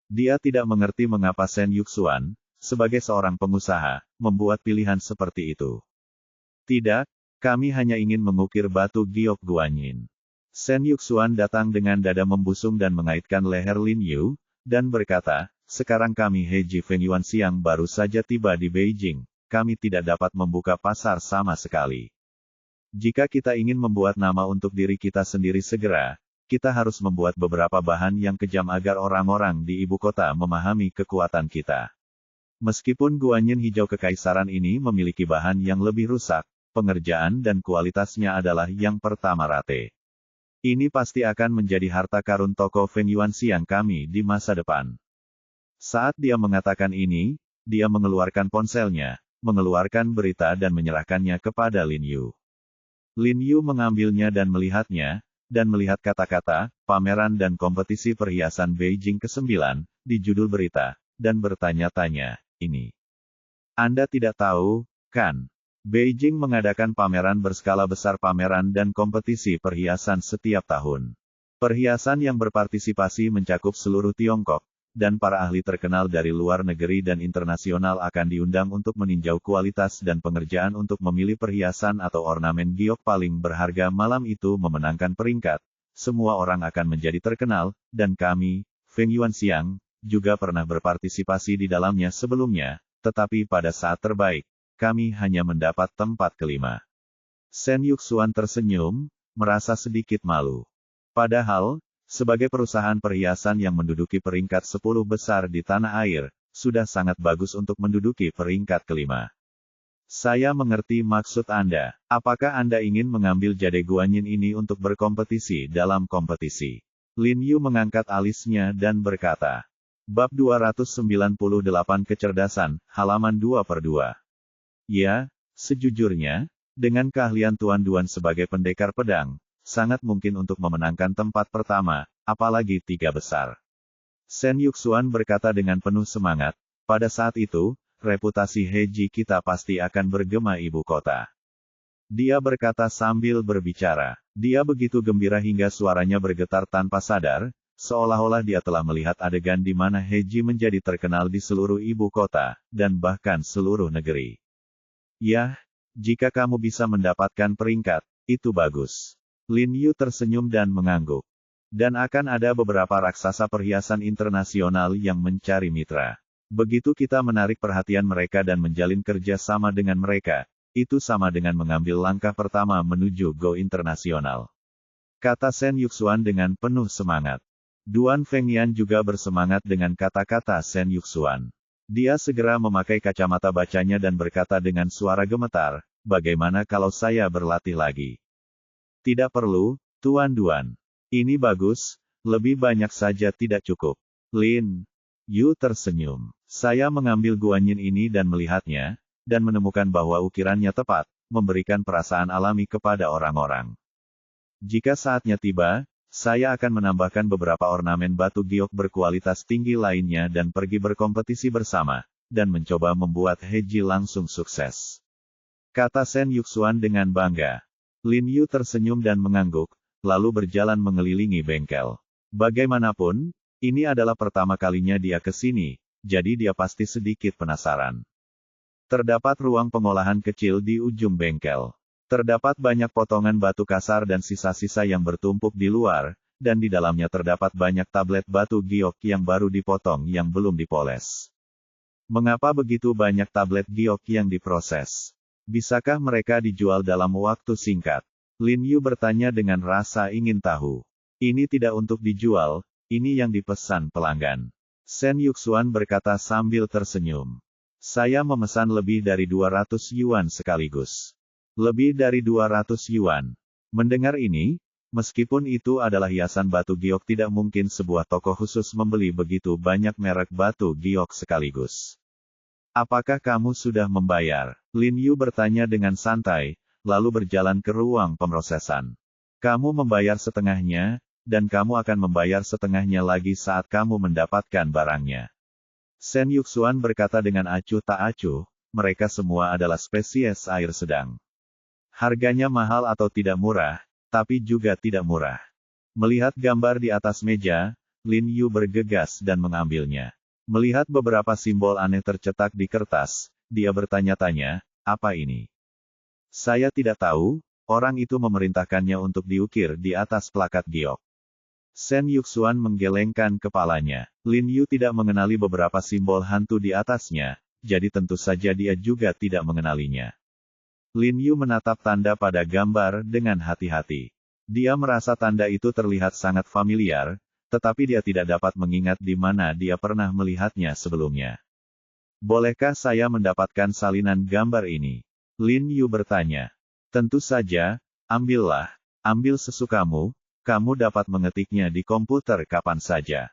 Dia tidak mengerti mengapa Shen Yuxuan, sebagai seorang pengusaha, membuat pilihan seperti itu. Tidak, kami hanya ingin mengukir batu giok guanyin. Shen Yuxuan datang dengan dada membusung dan mengaitkan leher Lin Yu, dan berkata, sekarang kami Heiji Feng Yuanxiang baru saja tiba di Beijing, kami tidak dapat membuka pasar sama sekali. Jika kita ingin membuat nama untuk diri kita sendiri segera, kita harus membuat beberapa bahan yang kejam agar orang-orang di ibu kota memahami kekuatan kita. Meskipun guanyin hijau kekaisaran ini memiliki bahan yang lebih rusak, pengerjaan dan kualitasnya adalah yang pertama rate. Ini pasti akan menjadi harta karun toko Feng Yuanxiang kami di masa depan. Saat dia mengatakan ini, dia mengeluarkan ponselnya, mengeluarkan berita dan menyerahkannya kepada Lin Yu. Lin Yu mengambilnya dan melihat kata-kata, pameran dan kompetisi perhiasan Beijing ke-9, di judul berita, dan bertanya-tanya, ini. Anda tidak tahu, kan? Beijing mengadakan pameran berskala besar pameran dan kompetisi perhiasan setiap tahun. Perhiasan yang berpartisipasi mencakup seluruh Tiongkok, dan para ahli terkenal dari luar negeri dan internasional akan diundang untuk meninjau kualitas dan pengerjaan untuk memilih perhiasan atau ornamen giok paling berharga. Malam itu memenangkan peringkat. Semua orang akan menjadi terkenal, dan kami, Feng Yuanxiang, juga pernah berpartisipasi di dalamnya sebelumnya, tetapi pada saat terbaik, kami hanya mendapat tempat kelima. Shen Yuxuan tersenyum, merasa sedikit malu. Padahal, sebagai perusahaan perhiasan yang menduduki peringkat 10 besar di tanah air, sudah sangat bagus untuk menduduki peringkat kelima. Saya mengerti maksud Anda. Apakah Anda ingin mengambil jade guanyin ini untuk berkompetisi dalam kompetisi? Lin Yu mengangkat alisnya dan berkata. Bab 298 Kecerdasan, halaman 2/2. Ya, sejujurnya, dengan keahlian Tuan Duan sebagai pendekar pedang, sangat mungkin untuk memenangkan tempat pertama, apalagi 3 besar. Shen Yuxuan berkata dengan penuh semangat, pada saat itu, reputasi Heiji kita pasti akan bergema ibu kota. Dia berkata sambil berbicara. Dia begitu gembira hingga suaranya bergetar tanpa sadar, seolah-olah dia telah melihat adegan di mana Heiji menjadi terkenal di seluruh ibu kota, dan bahkan seluruh negeri. Yah, jika kamu bisa mendapatkan peringkat, itu bagus. Lin Yu tersenyum dan mengangguk. Dan akan ada beberapa raksasa perhiasan internasional yang mencari mitra. Begitu kita menarik perhatian mereka dan menjalin kerja sama dengan mereka, itu sama dengan mengambil langkah pertama menuju go internasional. Kata Shen Yuxuan dengan penuh semangat. Duan Fengyan juga bersemangat dengan kata-kata Shen Yuxuan. Dia segera memakai kacamata bacanya dan berkata dengan suara gemetar, bagaimana kalau saya berlatih lagi? Tidak perlu, Tuan Duan. Ini bagus, lebih banyak saja tidak cukup. Lin Yu tersenyum. Saya mengambil guanyin ini dan melihatnya, dan menemukan bahwa ukirannya tepat, memberikan perasaan alami kepada orang-orang. Jika saatnya tiba, saya akan menambahkan beberapa ornamen batu giok berkualitas tinggi lainnya dan pergi berkompetisi bersama, dan mencoba membuat Heiji langsung sukses. Kata Shen Yuxuan dengan bangga. Lin Yu tersenyum dan mengangguk, lalu berjalan mengelilingi bengkel. Bagaimanapun, ini adalah pertama kalinya dia ke sini, jadi dia pasti sedikit penasaran. Terdapat ruang pengolahan kecil di ujung bengkel. Terdapat banyak potongan batu kasar dan sisa-sisa yang bertumpuk di luar, dan di dalamnya terdapat banyak tablet batu giok yang baru dipotong yang belum dipoles. Mengapa begitu banyak tablet giok yang diproses? Bisakah mereka dijual dalam waktu singkat? Lin Yu bertanya dengan rasa ingin tahu. Ini tidak untuk dijual, ini yang dipesan pelanggan. Shen Yuxuan berkata sambil tersenyum. Saya memesan lebih dari 200 yuan sekaligus. Lebih dari 200 yuan. Mendengar ini, meskipun itu adalah hiasan batu giok tidak mungkin sebuah toko khusus membeli begitu banyak merek batu giok sekaligus. Apakah kamu sudah membayar? Lin Yu bertanya dengan santai, lalu berjalan ke ruang pemrosesan. Kamu membayar setengahnya, dan kamu akan membayar setengahnya lagi saat kamu mendapatkan barangnya. Shen Yuxuan berkata dengan acuh tak acuh, mereka semua adalah spesies air sedang. Harganya mahal atau tidak murah, tapi juga tidak murah. Melihat gambar di atas meja, Lin Yu bergegas dan mengambilnya. Melihat beberapa simbol aneh tercetak di kertas, dia bertanya-tanya, apa ini? Saya tidak tahu, orang itu memerintahkannya untuk diukir di atas plakat giok. Shen Yuxuan menggelengkan kepalanya. Lin Yu tidak mengenali beberapa simbol hantu di atasnya, jadi tentu saja dia juga tidak mengenalinya. Lin Yu menatap tanda pada gambar dengan hati-hati. Dia merasa tanda itu terlihat sangat familiar, tetapi dia tidak dapat mengingat di mana dia pernah melihatnya sebelumnya. Bolehkah saya mendapatkan salinan gambar ini? Lin Yu bertanya. Tentu saja, ambillah, ambil sesukamu, kamu dapat mengetiknya di komputer kapan saja.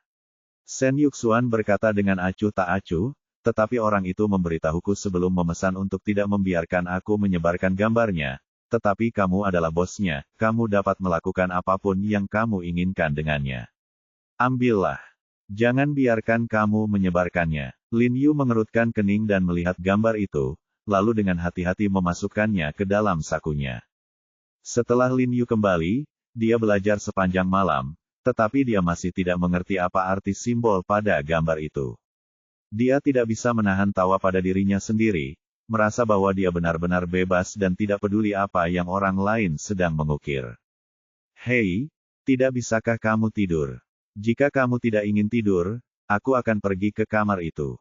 Shen Yuxuan berkata dengan acuh tak acuh, tetapi orang itu memberitahuku sebelum memesan untuk tidak membiarkan aku menyebarkan gambarnya, tetapi kamu adalah bosnya, kamu dapat melakukan apapun yang kamu inginkan dengannya. Ambillah. Jangan biarkan kamu menyebarkannya. Lin Yu mengerutkan kening dan melihat gambar itu, lalu dengan hati-hati memasukkannya ke dalam sakunya. Setelah Lin Yu kembali, dia belajar sepanjang malam, tetapi dia masih tidak mengerti apa arti simbol pada gambar itu. Dia tidak bisa menahan tawa pada dirinya sendiri, merasa bahwa dia benar-benar bebas dan tidak peduli apa yang orang lain sedang mengukir. Hei, tidak bisakah kamu tidur? Jika kamu tidak ingin tidur, aku akan pergi ke kamar itu.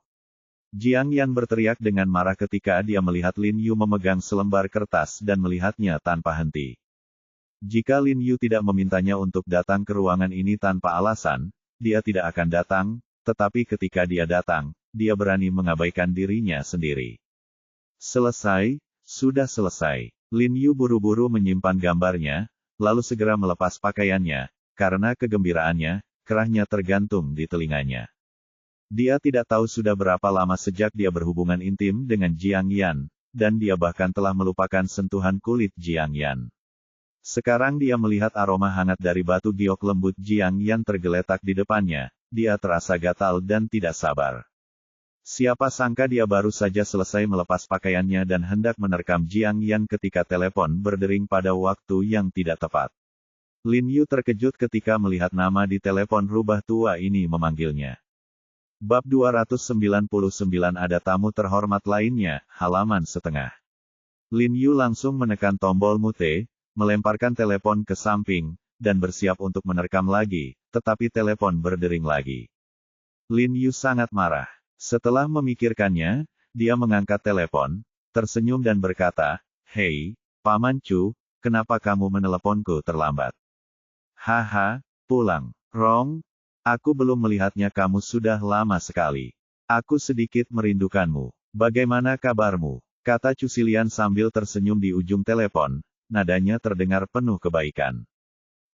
Jiang Yan berteriak dengan marah ketika dia melihat Lin Yu memegang selembar kertas dan melihatnya tanpa henti. Jika Lin Yu tidak memintanya untuk datang ke ruangan ini tanpa alasan, dia tidak akan datang, tetapi ketika dia datang, dia berani mengabaikan dirinya sendiri. Selesai, sudah selesai. Lin Yu buru-buru menyimpan gambarnya, lalu segera melepas pakaiannya, karena kegembiraannya, kerahnya tergantung di telinganya. Dia tidak tahu sudah berapa lama sejak dia berhubungan intim dengan Jiang Yan, dan dia bahkan telah melupakan sentuhan kulit Jiang Yan. Sekarang dia melihat aroma hangat dari batu giok lembut Jiang Yan tergeletak di depannya, dia terasa gatal dan tidak sabar. Siapa sangka dia baru saja selesai melepas pakaiannya dan hendak menerkam Jiang Yan ketika telepon berdering pada waktu yang tidak tepat. Lin Yu terkejut ketika melihat nama di telepon rubah tua ini memanggilnya. Bab 299 ada tamu terhormat lainnya, halaman setengah. Lin Yu langsung menekan tombol mute, melemparkan telepon ke samping, dan bersiap untuk menerkam lagi, tetapi telepon berdering lagi. Lin Yu sangat marah. Setelah memikirkannya, dia mengangkat telepon, tersenyum dan berkata, "Hei, Paman Chu, kenapa kamu meneleponku terlambat?" "Haha, pulang. Rong, aku belum melihatnya kamu sudah lama sekali. Aku sedikit merindukanmu. Bagaimana kabarmu?" kata Chu Xilian sambil tersenyum di ujung telepon, nadanya terdengar penuh kebaikan.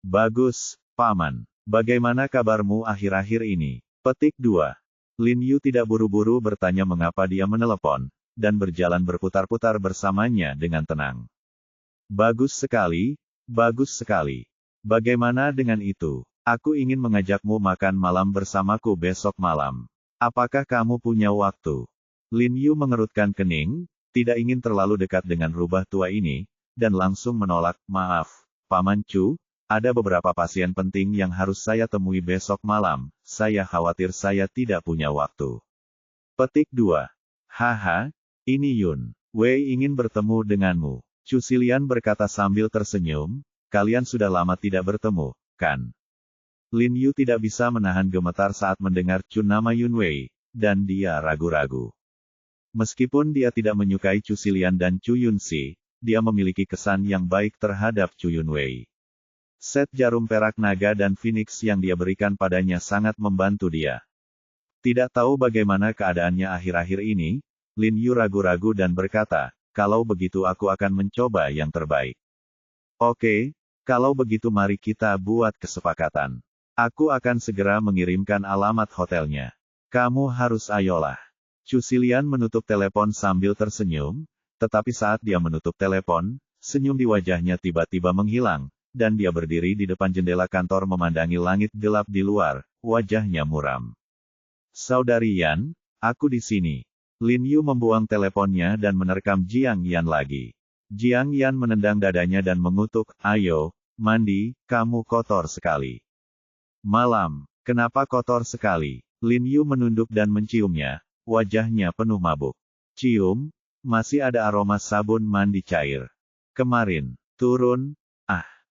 "Bagus, Paman. Bagaimana kabarmu akhir-akhir ini?" Petik 2. Lin Yu tidak buru-buru bertanya mengapa dia menelepon, dan berjalan berputar-putar bersamanya dengan tenang. "Bagus sekali, bagus sekali. Bagaimana dengan itu? Aku ingin mengajakmu makan malam bersamaku besok malam. Apakah kamu punya waktu?" Lin Yu mengerutkan kening, tidak ingin terlalu dekat dengan rubah tua ini, dan langsung menolak, "Maaf, Paman Chu, ada beberapa pasien penting yang harus saya temui besok malam, saya khawatir saya tidak punya waktu." Petik 2. "Haha, ini Yun. Wei ingin bertemu denganmu." Chu Xilian berkata sambil tersenyum, "Kalian sudah lama tidak bertemu, kan?" Lin Yu tidak bisa menahan gemetar saat mendengar Chu nama Yun Wei, dan dia ragu-ragu. Meskipun dia tidak menyukai Chu Xilian dan Chu Yunxi, dia memiliki kesan yang baik terhadap Chu Yun Wei. Set jarum perak naga dan Phoenix yang dia berikan padanya sangat membantu dia. Tidak tahu bagaimana keadaannya akhir-akhir ini, Lin Yu ragu-ragu dan berkata, "Kalau begitu aku akan mencoba yang terbaik." "Oke, kalau begitu mari kita buat kesepakatan. Aku akan segera mengirimkan alamat hotelnya. Kamu harus ayolah." Chu Xilian menutup telepon sambil tersenyum, tetapi saat dia menutup telepon, senyum di wajahnya tiba-tiba menghilang, dan dia berdiri di depan jendela kantor memandangi langit gelap di luar, wajahnya muram. "Saudari Yan, aku di sini." Lin Yu membuang teleponnya dan menerkam Jiang Yan lagi. Jiang Yan menendang dadanya dan mengutuk, "Ayo, mandi, kamu kotor sekali." "Malam, kenapa kotor sekali?" Lin Yu menunduk dan menciumnya, wajahnya penuh mabuk. "Cium, masih ada aroma sabun mandi cair. Kemarin, turun."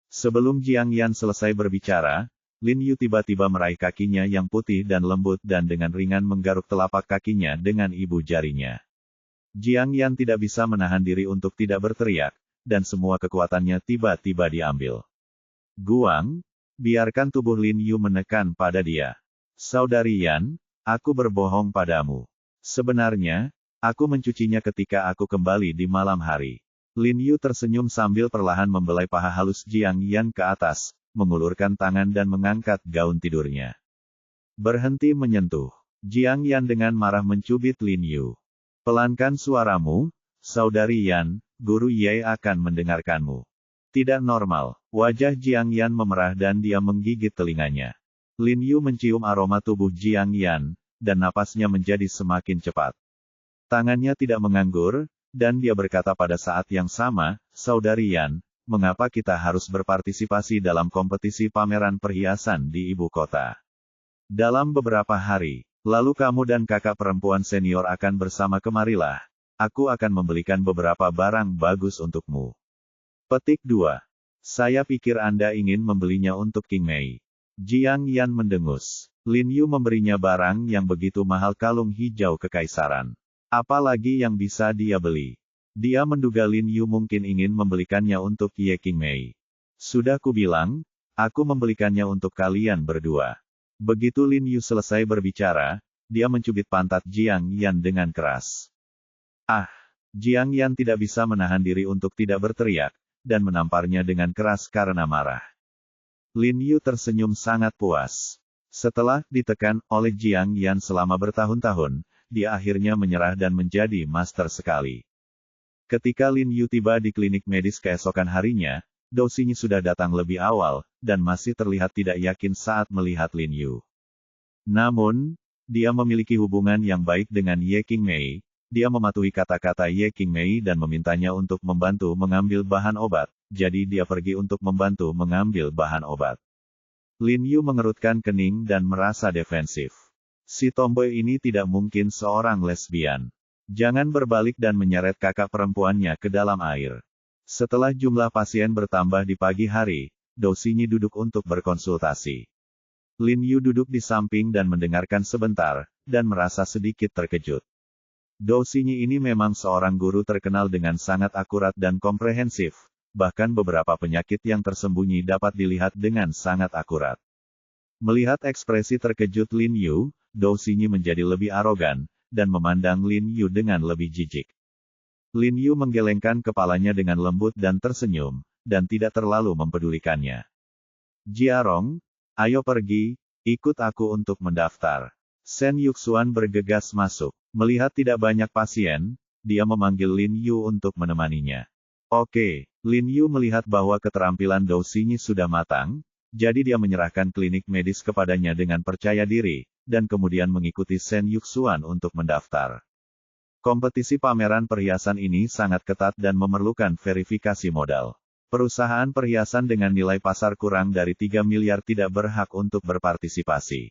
Sebelum Jiang Yan selesai berbicara, Lin Yu tiba-tiba meraih kakinya yang putih dan lembut dan dengan ringan menggaruk telapak kakinya dengan ibu jarinya. Jiang Yan tidak bisa menahan diri untuk tidak berteriak, dan semua kekuatannya tiba-tiba diambil. Guang, biarkan tubuh Lin Yu menekan pada dia. Saudari Yan, aku berbohong padamu. Sebenarnya, aku mencucinya ketika aku kembali di malam hari. Lin Yu tersenyum sambil perlahan membelai paha halus Jiang Yan ke atas, mengulurkan tangan dan mengangkat gaun tidurnya. Berhenti menyentuh. Jiang Yan dengan marah mencubit Lin Yu. Pelankan suaramu, Saudari Yan, Guru Ye akan mendengarkanmu. Tidak normal. Wajah Jiang Yan memerah dan dia menggigit telinganya. Lin Yu mencium aroma tubuh Jiang Yan, dan napasnya menjadi semakin cepat. Tangannya tidak menganggur, dan dia berkata pada saat yang sama, Saudari Yan, mengapa kita harus berpartisipasi dalam kompetisi pameran perhiasan di ibu kota? Dalam beberapa hari, lalu kamu dan kakak perempuan senior akan bersama kemarilah. Aku akan membelikan beberapa barang bagus untukmu. Petik 2. Saya pikir Anda ingin membelinya untuk King Mei. Jiang Yan mendengus. Lin Yu memberinya barang yang begitu mahal, kalung hijau kekaisaran. Apalagi yang bisa dia beli? Dia menduga Lin Yu mungkin ingin membelikannya untuk Ye King Mei. Sudah kubilang, aku membelikannya untuk kalian berdua. Begitu Lin Yu selesai berbicara, dia mencubit pantat Jiang Yan dengan keras. Ah! Jiang Yan tidak bisa menahan diri untuk tidak berteriak, dan menamparnya dengan keras karena marah. Lin Yu tersenyum sangat puas. Setelah ditekan oleh Jiang Yan selama bertahun-tahun, dia akhirnya menyerah dan menjadi master sekali. Ketika Lin Yu tiba di klinik medis keesokan harinya, Dou Xinyi sudah datang lebih awal, dan masih terlihat tidak yakin saat melihat Lin Yu. Namun, dia memiliki hubungan yang baik dengan Ye King Mei. Dia mematuhi kata-kata Ye King Mei dan memintanya untuk membantu mengambil bahan obat, jadi dia pergi untuk membantu mengambil bahan obat. Lin Yu mengerutkan kening dan merasa defensif. Si tomboy ini tidak mungkin seorang lesbian. Jangan berbalik dan menyeret kakak perempuannya ke dalam air. Setelah jumlah pasien bertambah di pagi hari, Dou Xinyi duduk untuk berkonsultasi. Lin Yu duduk di samping dan mendengarkan sebentar, dan merasa sedikit terkejut. Dou Xinyi ini memang seorang guru terkenal dengan sangat akurat dan komprehensif, bahkan beberapa penyakit yang tersembunyi dapat dilihat dengan sangat akurat. Melihat ekspresi terkejut Lin Yu, Dou Xinyi menjadi lebih arogan, dan memandang Lin Yu dengan lebih jijik. Lin Yu menggelengkan kepalanya dengan lembut dan tersenyum, dan tidak terlalu mempedulikannya. Jiarong, ayo pergi, ikut aku untuk mendaftar. Shen Yuxuan bergegas masuk. Melihat tidak banyak pasien, dia memanggil Lin Yu untuk menemaninya. Oke, Lin Yu melihat bahwa keterampilan Dou Xinyi sudah matang, jadi dia menyerahkan klinik medis kepadanya dengan percaya diri, dan kemudian mengikuti Shen Yuxuan untuk mendaftar. Kompetisi pameran perhiasan ini sangat ketat dan memerlukan verifikasi modal. Perusahaan perhiasan dengan nilai pasar kurang dari 3 miliar tidak berhak untuk berpartisipasi.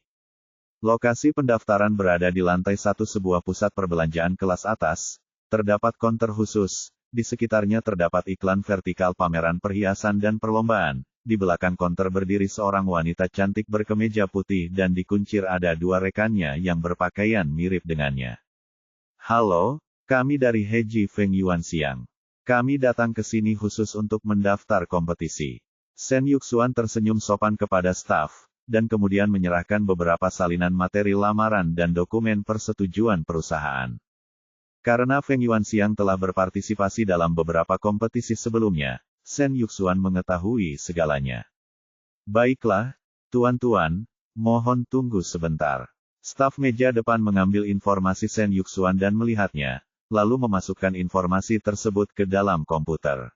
Lokasi pendaftaran berada di lantai 1 sebuah pusat perbelanjaan kelas atas, terdapat konter khusus, di sekitarnya terdapat iklan vertikal pameran perhiasan dan perlombaan, di belakang konter berdiri seorang wanita cantik berkemeja putih dan di kuncir ada dua rekannya yang berpakaian mirip dengannya. Halo, kami dari Heji Feng Yuanxiang. Kami datang ke sini khusus untuk mendaftar kompetisi. Shen Yuxuan tersenyum sopan kepada staf, dan kemudian menyerahkan beberapa salinan materi lamaran dan dokumen persetujuan perusahaan. Karena Feng Yuanxiang telah berpartisipasi dalam beberapa kompetisi sebelumnya, Shen Yuxuan mengetahui segalanya. Baiklah, tuan-tuan, mohon tunggu sebentar. Staf meja depan mengambil informasi Shen Yuxuan dan melihatnya, lalu memasukkan informasi tersebut ke dalam komputer.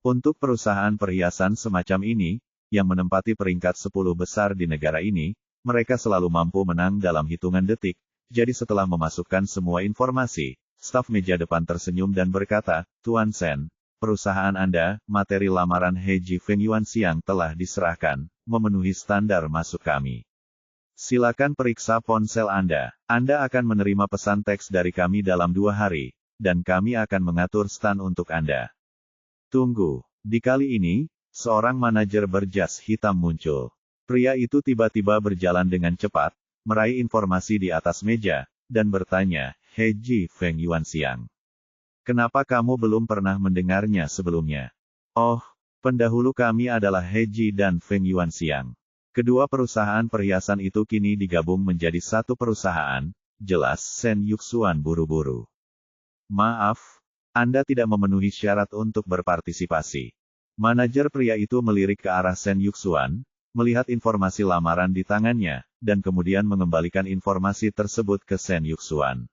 Untuk perusahaan perhiasan semacam ini, yang menempati peringkat 10 besar di negara ini, mereka selalu mampu menang dalam hitungan detik, jadi setelah memasukkan semua informasi, staf meja depan tersenyum dan berkata, Tuan Shen, perusahaan Anda, materi lamaran Heji Feng Yuanxiang telah diserahkan, memenuhi standar masuk kami. Silakan periksa ponsel Anda. Anda akan menerima pesan teks dari kami dalam 2 hari, dan kami akan mengatur stand untuk Anda. Tunggu, di kali ini, seorang manajer berjas hitam muncul. Pria itu tiba-tiba berjalan dengan cepat, meraih informasi di atas meja, dan bertanya, "Hei Ji Feng Yuanxiang. Kenapa kamu belum pernah mendengarnya sebelumnya?" "Oh, pendahulu kami adalah He Ji dan Feng Yuanxiang. Kedua perusahaan perhiasan itu kini digabung menjadi satu perusahaan," jelas Shen Yuxuan buru-buru. "Maaf, Anda tidak memenuhi syarat untuk berpartisipasi." Manajer pria itu melirik ke arah Shen Yuxuan, melihat informasi lamaran di tangannya, dan kemudian mengembalikan informasi tersebut ke Shen Yuxuan.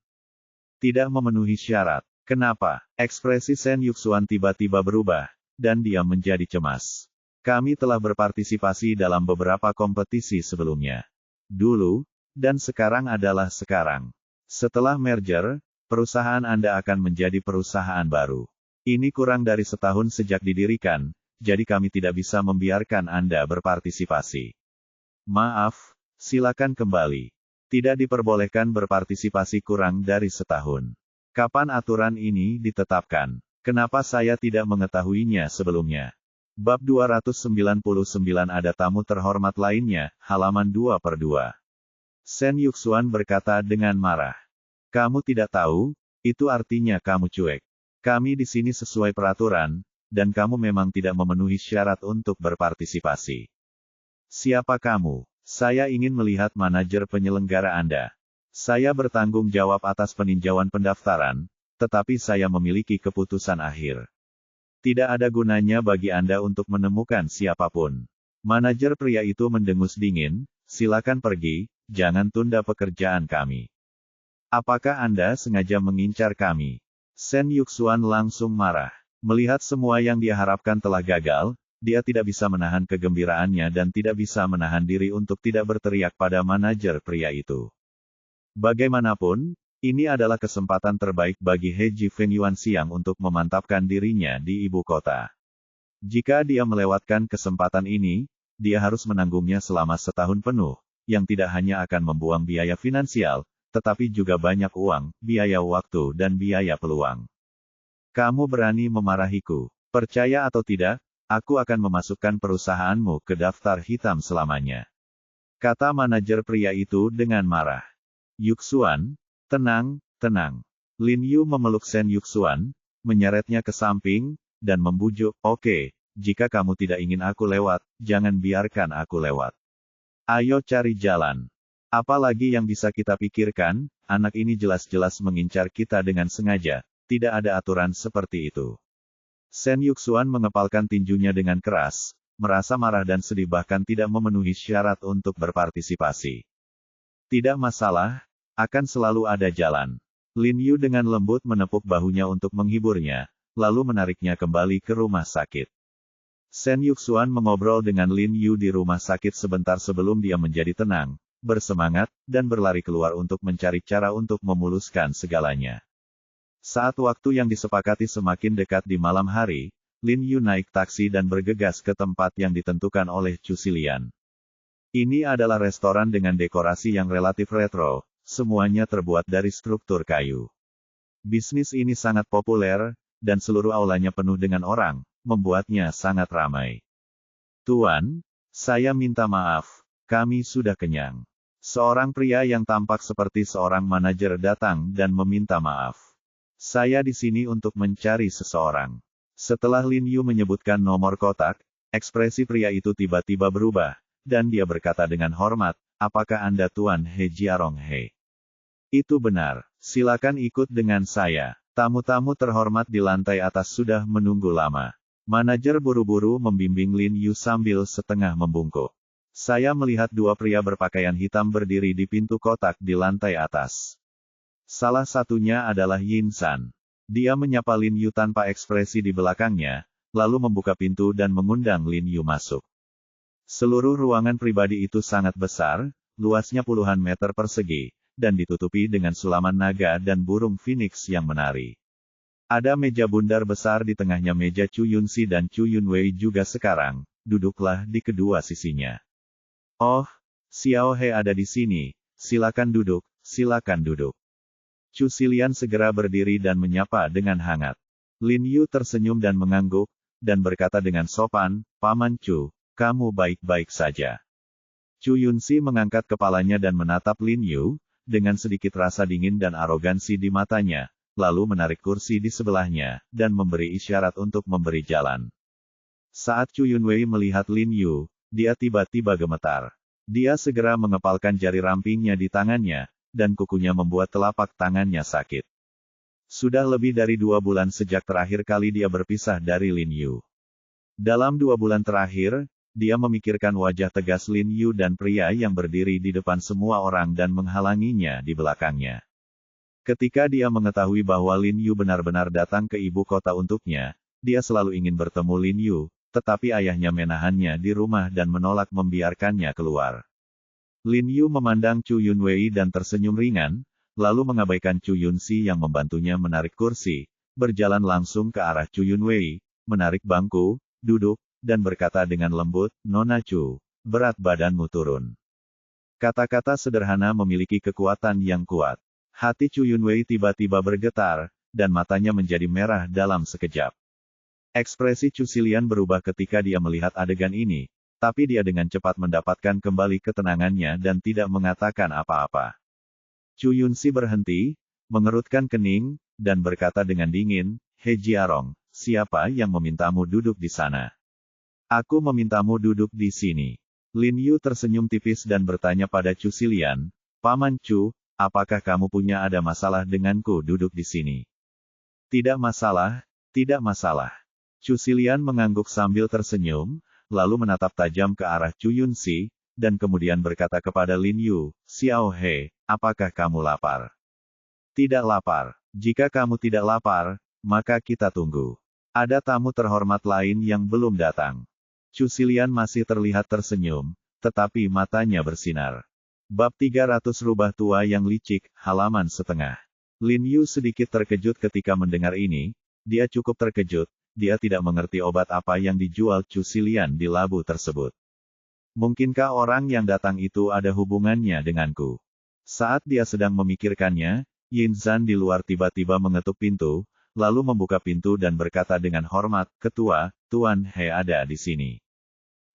"Tidak memenuhi syarat. Kenapa?" Ekspresi Shen Yuxuan tiba-tiba berubah, dan dia menjadi cemas. "Kami telah berpartisipasi dalam beberapa kompetisi sebelumnya. Dulu, dan sekarang adalah sekarang. Setelah merger, perusahaan Anda akan menjadi perusahaan baru. Ini kurang dari setahun sejak didirikan, jadi kami tidak bisa membiarkan Anda berpartisipasi. Maaf, silakan kembali. Tidak diperbolehkan berpartisipasi kurang dari setahun." "Kapan aturan ini ditetapkan? Kenapa saya tidak mengetahuinya sebelumnya?" Bab 299 ada tamu terhormat lainnya, halaman 2/2. Shen Yuxuan berkata dengan marah. "Kamu tidak tahu, itu artinya kamu cuek. Kami di sini sesuai peraturan, dan kamu memang tidak memenuhi syarat untuk berpartisipasi." "Siapa kamu?" "Saya ingin melihat manajer penyelenggara Anda. Saya bertanggung jawab atas peninjauan pendaftaran, tetapi saya memiliki keputusan akhir. Tidak ada gunanya bagi Anda untuk menemukan siapapun." Manajer pria itu mendengus dingin, "Silakan pergi, jangan tunda pekerjaan kami." "Apakah Anda sengaja mengincar kami?" Shen Yuxuan langsung marah. Melihat semua yang dia harapkan telah gagal, dia tidak bisa menahan kegembiraannya dan tidak bisa menahan diri untuk tidak berteriak pada manajer pria itu. Bagaimanapun, ini adalah kesempatan terbaik bagi He Ji Feng Yuanxiang untuk memantapkan dirinya di ibu kota. Jika dia melewatkan kesempatan ini, dia harus menanggungnya selama setahun penuh, yang tidak hanya akan membuang biaya finansial, tetapi juga banyak uang, biaya waktu dan biaya peluang. "Kamu berani memarahiku. Percaya atau tidak, aku akan memasukkan perusahaanmu ke daftar hitam selamanya," kata manajer pria itu dengan marah. "Yuxuan, tenang, tenang." Lin Yu memeluk Shen Yuxuan, menyeretnya ke samping, dan membujuk, "Oke, jika kamu tidak ingin aku lewat, jangan biarkan aku lewat. Ayo cari jalan. Apalagi yang bisa kita pikirkan, anak ini jelas-jelas mengincar kita dengan sengaja. Tidak ada aturan seperti itu." Shen Yuxuan mengepalkan tinjunya dengan keras, merasa marah dan sedih bahkan tidak memenuhi syarat untuk berpartisipasi. "Tidak masalah, akan selalu ada jalan." Lin Yu dengan lembut menepuk bahunya untuk menghiburnya, lalu menariknya kembali ke rumah sakit. Shen Yuxuan mengobrol dengan Lin Yu di rumah sakit sebentar sebelum dia menjadi tenang, bersemangat, dan berlari keluar untuk mencari cara untuk memuluskan segalanya. Saat waktu yang disepakati semakin dekat di malam hari, Lin Yu naik taksi dan bergegas ke tempat yang ditentukan oleh Chu Xilian. Ini adalah restoran dengan dekorasi yang relatif retro, semuanya terbuat dari struktur kayu. Bisnis ini sangat populer, dan seluruh aulanya penuh dengan orang, membuatnya sangat ramai. "Tuan, saya minta maaf, kami sudah kenyang." Seorang pria yang tampak seperti seorang manajer datang dan meminta maaf. "Saya di sini untuk mencari seseorang." Setelah Lin Yu menyebutkan nomor kotak, ekspresi pria itu tiba-tiba berubah, dan dia berkata dengan hormat, "Apakah Anda Tuan He Jiarong He?" "Itu benar, silakan ikut dengan saya. Tamu-tamu terhormat di lantai atas sudah menunggu lama." Manajer buru-buru membimbing Lin Yu sambil setengah membungkuk. "Saya melihat dua pria berpakaian hitam berdiri di pintu kotak di lantai atas. Salah satunya adalah Yin San." Dia menyapa Lin Yu tanpa ekspresi di belakangnya, lalu membuka pintu dan mengundang Lin Yu masuk. Seluruh ruangan pribadi itu sangat besar, luasnya puluhan meter persegi, dan ditutupi dengan sulaman naga dan burung phoenix yang menari. Ada meja bundar besar di tengahnya. Meja Chu Yunxi dan Chu Yunwei juga sekarang, duduklah di kedua sisinya. "Oh, Xiao He ada di sini, silakan duduk, silakan duduk." Chu Xilian segera berdiri dan menyapa dengan hangat. Lin Yu tersenyum dan mengangguk, dan berkata dengan sopan, "Paman Chu, kamu baik-baik saja." Chu Yunxi mengangkat kepalanya dan menatap Lin Yu, dengan sedikit rasa dingin dan arogansi di matanya, lalu menarik kursi di sebelahnya, dan memberi isyarat untuk memberi jalan. Saat Chu Yunwei melihat Lin Yu, dia tiba-tiba gemetar. Dia segera mengepalkan jari rampingnya di tangannya, dan kukunya membuat telapak tangannya sakit. Sudah lebih dari 2 bulan sejak terakhir kali dia berpisah dari Lin Yu. Dalam 2 bulan terakhir, dia memikirkan wajah tegas Lin Yu dan pria yang berdiri di depan semua orang dan menghalanginya di belakangnya. Ketika dia mengetahui bahwa Lin Yu benar-benar datang ke ibu kota untuknya, dia selalu ingin bertemu Lin Yu, tetapi ayahnya menahannya di rumah dan menolak membiarkannya keluar. Lin Yu memandang Chu Yunwei dan tersenyum ringan, lalu mengabaikan Chu Yunxi yang membantunya menarik kursi, berjalan langsung ke arah Chu Yunwei, menarik bangku, duduk, dan berkata dengan lembut, "Nona Chu, berat badanmu turun." Kata-kata sederhana memiliki kekuatan yang kuat. Hati Chu Yunwei tiba-tiba bergetar, dan matanya menjadi merah dalam sekejap. Ekspresi Chu Xilian berubah ketika dia melihat adegan ini, tapi dia dengan cepat mendapatkan kembali ketenangannya dan tidak mengatakan apa-apa. Chu Yunxi berhenti, mengerutkan kening, dan berkata dengan dingin, "He Jiarong, siapa yang memintamu duduk di sana?" "Aku memintamu duduk di sini." Lin Yu tersenyum tipis dan bertanya pada Chu Xilian, "Paman Chu, apakah kamu punya ada masalah denganku duduk di sini?" "Tidak masalah, tidak masalah." Chu Xilian mengangguk sambil tersenyum, lalu menatap tajam ke arah Chu Yunxi, dan kemudian berkata kepada Lin Yu, "Xiao He, apakah kamu lapar?" "Tidak lapar. Jika kamu tidak lapar, maka kita tunggu. Ada tamu terhormat lain yang belum datang." Chu Xilian masih terlihat tersenyum, tetapi matanya bersinar. Bab 300 Rubah Tua yang Licik, halaman setengah. Lin Yu sedikit terkejut ketika mendengar ini, dia cukup terkejut, dia tidak mengerti obat apa yang dijual Chu Xilian di labu tersebut. Mungkinkah orang yang datang itu ada hubungannya denganku? Saat dia sedang memikirkannya, Yin Zhan di luar tiba-tiba mengetuk pintu, lalu membuka pintu dan berkata dengan hormat, "Ketua, Tuan He ada di sini."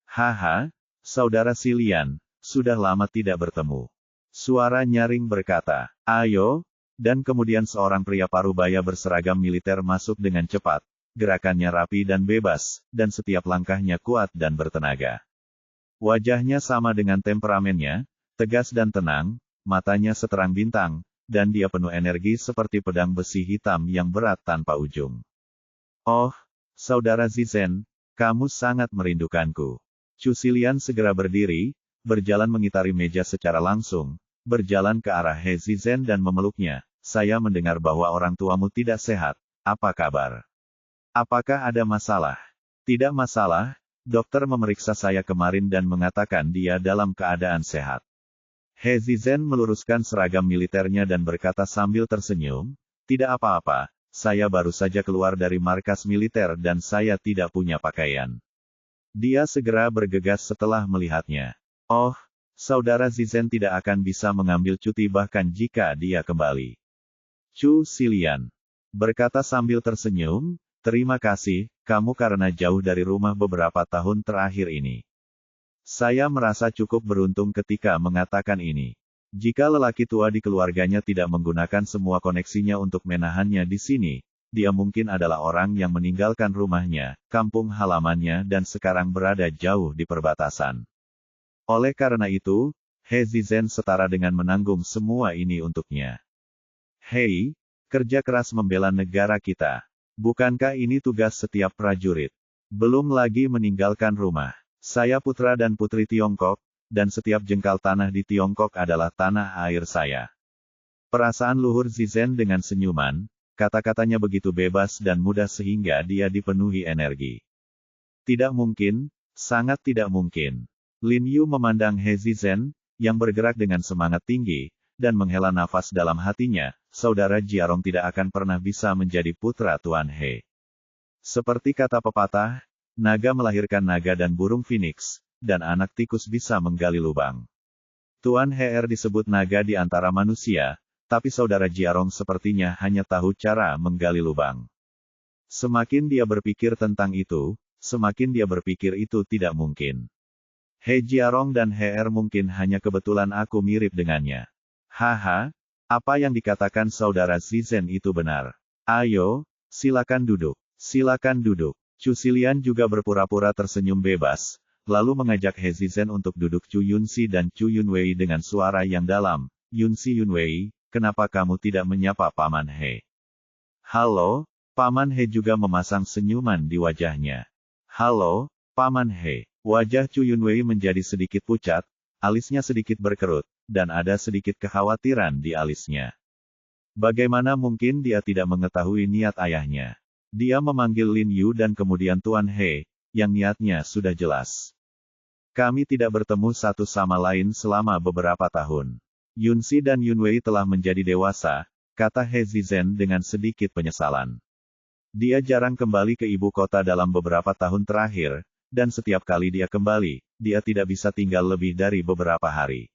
"Haha, Saudara Xilian, sudah lama tidak bertemu." Suara nyaring berkata, "Ayo," dan kemudian seorang pria parubaya berseragam militer masuk dengan cepat, gerakannya rapi dan bebas, dan setiap langkahnya kuat dan bertenaga. Wajahnya sama dengan temperamennya, tegas dan tenang, matanya seterang bintang, dan dia penuh energi seperti pedang besi hitam yang berat tanpa ujung. "Oh, Saudara Zizen, kamu sangat merindukanku." Chu Xilian segera berdiri, berjalan mengitari meja secara langsung, berjalan ke arah He Zizen dan memeluknya. "Saya mendengar bahwa orang tuamu tidak sehat, apa kabar? Apakah ada masalah?" "Tidak masalah, dokter memeriksa saya kemarin dan mengatakan dia dalam keadaan sehat." He Zizen meluruskan seragam militernya dan berkata sambil tersenyum, "Tidak apa-apa, saya baru saja keluar dari markas militer dan saya tidak punya pakaian." Dia segera bergegas setelah melihatnya. "Oh, Saudara Zizen tidak akan bisa mengambil cuti bahkan jika dia kembali." Chu Xilian berkata sambil tersenyum, "Terima kasih, kamu karena jauh dari rumah beberapa tahun terakhir ini. Saya merasa cukup beruntung ketika mengatakan ini. Jika lelaki tua di keluarganya tidak menggunakan semua koneksinya untuk menahannya di sini, dia mungkin adalah orang yang meninggalkan rumahnya, kampung halamannya dan sekarang berada jauh di perbatasan. Oleh karena itu, He Zizen setara dengan menanggung semua ini untuknya. Hei, kerja keras membela negara kita. Bukankah ini tugas setiap prajurit? Belum lagi meninggalkan rumah. Saya putra dan putri Tiongkok, dan setiap jengkal tanah di Tiongkok adalah tanah air saya." Perasaan luhur Zizen dengan senyuman, kata-katanya begitu bebas dan mudah sehingga dia dipenuhi energi. "Tidak mungkin, sangat tidak mungkin." Lin Yu memandang He Zizen, yang bergerak dengan semangat tinggi, dan menghela nafas dalam hatinya, Saudara Jiarong tidak akan pernah bisa menjadi putra Tuan He. Seperti kata pepatah, naga melahirkan naga dan burung phoenix, dan anak tikus bisa menggali lubang. Tuan He disebut naga di antara manusia, tapi Saudara Jiarong sepertinya hanya tahu cara menggali lubang. Semakin dia berpikir tentang itu, semakin dia berpikir itu tidak mungkin. He Jiarong dan He Er mungkin hanya kebetulan aku mirip dengannya. Haha, apa yang dikatakan saudara Zizen itu benar. Ayo, silakan duduk. Silakan duduk. Chu Xilian juga berpura-pura tersenyum bebas, lalu mengajak He Zizen untuk duduk. Chu Yunxi dan Chu Yunwei dengan suara yang dalam. Yunxi Yunwei, kenapa kamu tidak menyapa Paman He? Halo, Paman He juga memasang senyuman di wajahnya. Halo, Paman He. Wajah Chu Yunwei menjadi sedikit pucat, alisnya sedikit berkerut, dan ada sedikit kekhawatiran di alisnya. Bagaimana mungkin dia tidak mengetahui niat ayahnya? Dia memanggil Lin Yu dan kemudian Tuan He, yang niatnya sudah jelas. Kami tidak bertemu satu sama lain selama beberapa tahun. Yunxi dan Yunwei telah menjadi dewasa, kata He Zizen dengan sedikit penyesalan. Dia jarang kembali ke ibu kota dalam beberapa tahun terakhir, dan setiap kali dia kembali, dia tidak bisa tinggal lebih dari beberapa hari.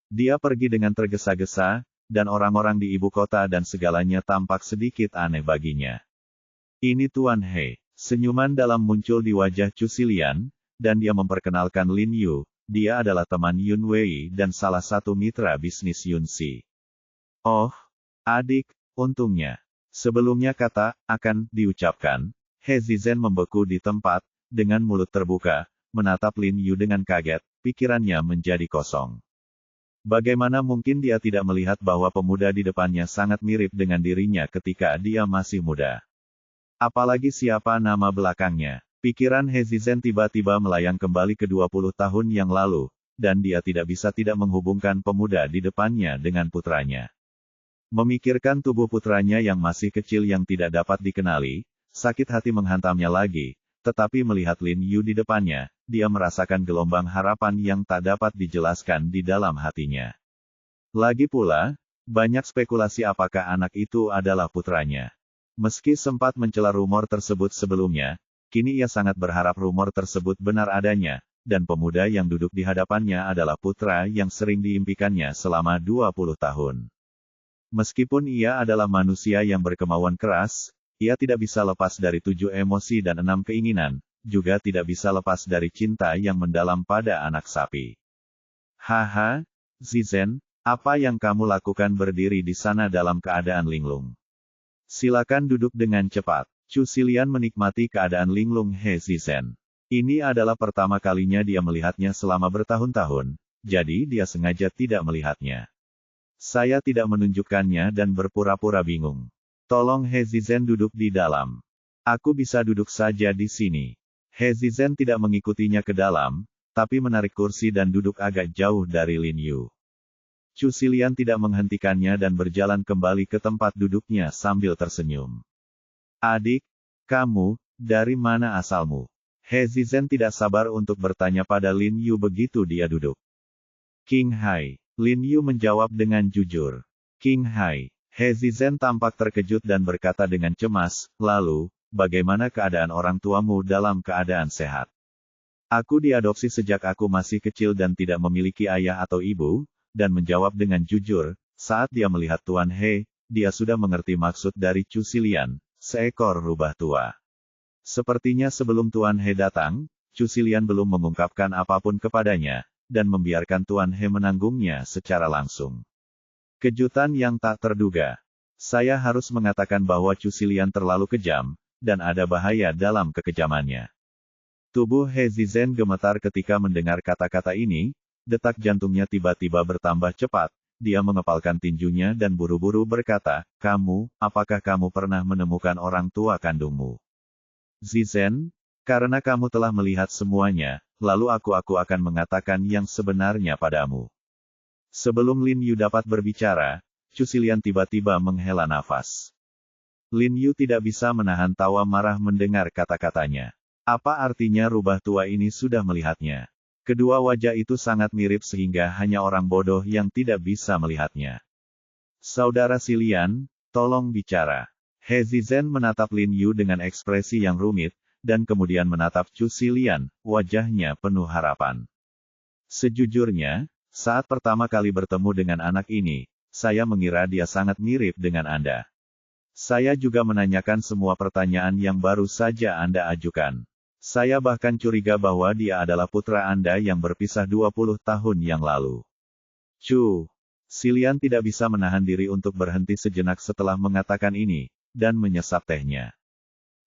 Dia pergi dengan tergesa-gesa, dan orang-orang di ibu kota dan segalanya tampak sedikit aneh baginya. Ini Tuan He. Senyuman dalam muncul di wajah Chu Xilian, dan dia memperkenalkan Lin Yu. Dia adalah teman Yun Wei dan salah satu mitra bisnis Yunxi. Oh, adik, untungnya. Sebelumnya kata, akan diucapkan, He Zizen membeku di tempat, dengan mulut terbuka, menatap Lin Yu dengan kaget, pikirannya menjadi kosong. Bagaimana mungkin dia tidak melihat bahwa pemuda di depannya sangat mirip dengan dirinya ketika dia masih muda? Apalagi siapa nama belakangnya? Pikiran He Zizen tiba-tiba melayang kembali ke 20 tahun yang lalu, dan dia tidak bisa tidak menghubungkan pemuda di depannya dengan putranya. Memikirkan tubuh putranya yang masih kecil yang tidak dapat dikenali, sakit hati menghantamnya lagi. Tetapi melihat Lin Yu di depannya, dia merasakan gelombang harapan yang tak dapat dijelaskan di dalam hatinya. Lagi pula, banyak spekulasi apakah anak itu adalah putranya. Meski sempat mencela rumor tersebut sebelumnya, kini ia sangat berharap rumor tersebut benar adanya, dan pemuda yang duduk di hadapannya adalah putra yang sering diimpikannya selama 20 tahun. Meskipun ia adalah manusia yang berkemauan keras, ia tidak bisa lepas dari 7 emosi dan 6 keinginan, juga tidak bisa lepas dari cinta yang mendalam pada anak sapi. Haha, Zizen, apa yang kamu lakukan berdiri di sana dalam keadaan linglung? Silakan duduk dengan cepat. Chu Xilian menikmati keadaan linglung He Zizen. Ini adalah pertama kalinya dia melihatnya selama bertahun-tahun, jadi dia sengaja tidak melihatnya. Saya tidak menunjukkannya dan berpura-pura bingung. Tolong He Zizen duduk di dalam. Aku bisa duduk saja di sini. He Zizen tidak mengikutinya ke dalam, tapi menarik kursi dan duduk agak jauh dari Lin Yu. Chu Xilian tidak menghentikannya dan berjalan kembali ke tempat duduknya sambil tersenyum. Adik, kamu, dari mana asalmu? He Zizen tidak sabar untuk bertanya pada Lin Yu begitu dia duduk. King Hai. Lin Yu menjawab dengan jujur. King Hai. He Zizen tampak terkejut dan berkata dengan cemas, lalu, bagaimana keadaan orang tuamu dalam keadaan sehat? Aku diadopsi sejak aku masih kecil dan tidak memiliki ayah atau ibu, dan menjawab dengan jujur, saat dia melihat Tuan He, dia sudah mengerti maksud dari Chu Xilian, seekor rubah tua. Sepertinya sebelum Tuan He datang, Chu Xilian belum mengungkapkan apapun kepadanya, dan membiarkan Tuan He menanggungnya secara langsung. Kejutan yang tak terduga. Saya harus mengatakan bahwa Chu Xilian terlalu kejam, dan ada bahaya dalam kekejamannya. Tubuh He Zizen gemetar ketika mendengar kata-kata ini, detak jantungnya tiba-tiba bertambah cepat, dia mengepalkan tinjunya dan buru-buru berkata, apakah kamu pernah menemukan orang tua kandungmu? Zizen, karena kamu telah melihat semuanya, lalu aku akan mengatakan yang sebenarnya padamu. Sebelum Lin Yu dapat berbicara, Chu Xilian tiba-tiba menghela nafas. Lin Yu tidak bisa menahan tawa marah mendengar kata-katanya. Apa artinya rubah tua ini sudah melihatnya? Kedua wajah itu sangat mirip sehingga hanya orang bodoh yang tidak bisa melihatnya. Saudara Xilian, tolong bicara. He Zizen menatap Lin Yu dengan ekspresi yang rumit, dan kemudian menatap Chu Xilian, wajahnya penuh harapan. Sejujurnya, saat pertama kali bertemu dengan anak ini, saya mengira dia sangat mirip dengan Anda. Saya juga menanyakan semua pertanyaan yang baru saja Anda ajukan. Saya bahkan curiga bahwa dia adalah putra Anda yang berpisah 20 tahun yang lalu. Chu. Silian tidak bisa menahan diri untuk berhenti sejenak setelah mengatakan ini, dan menyesap tehnya.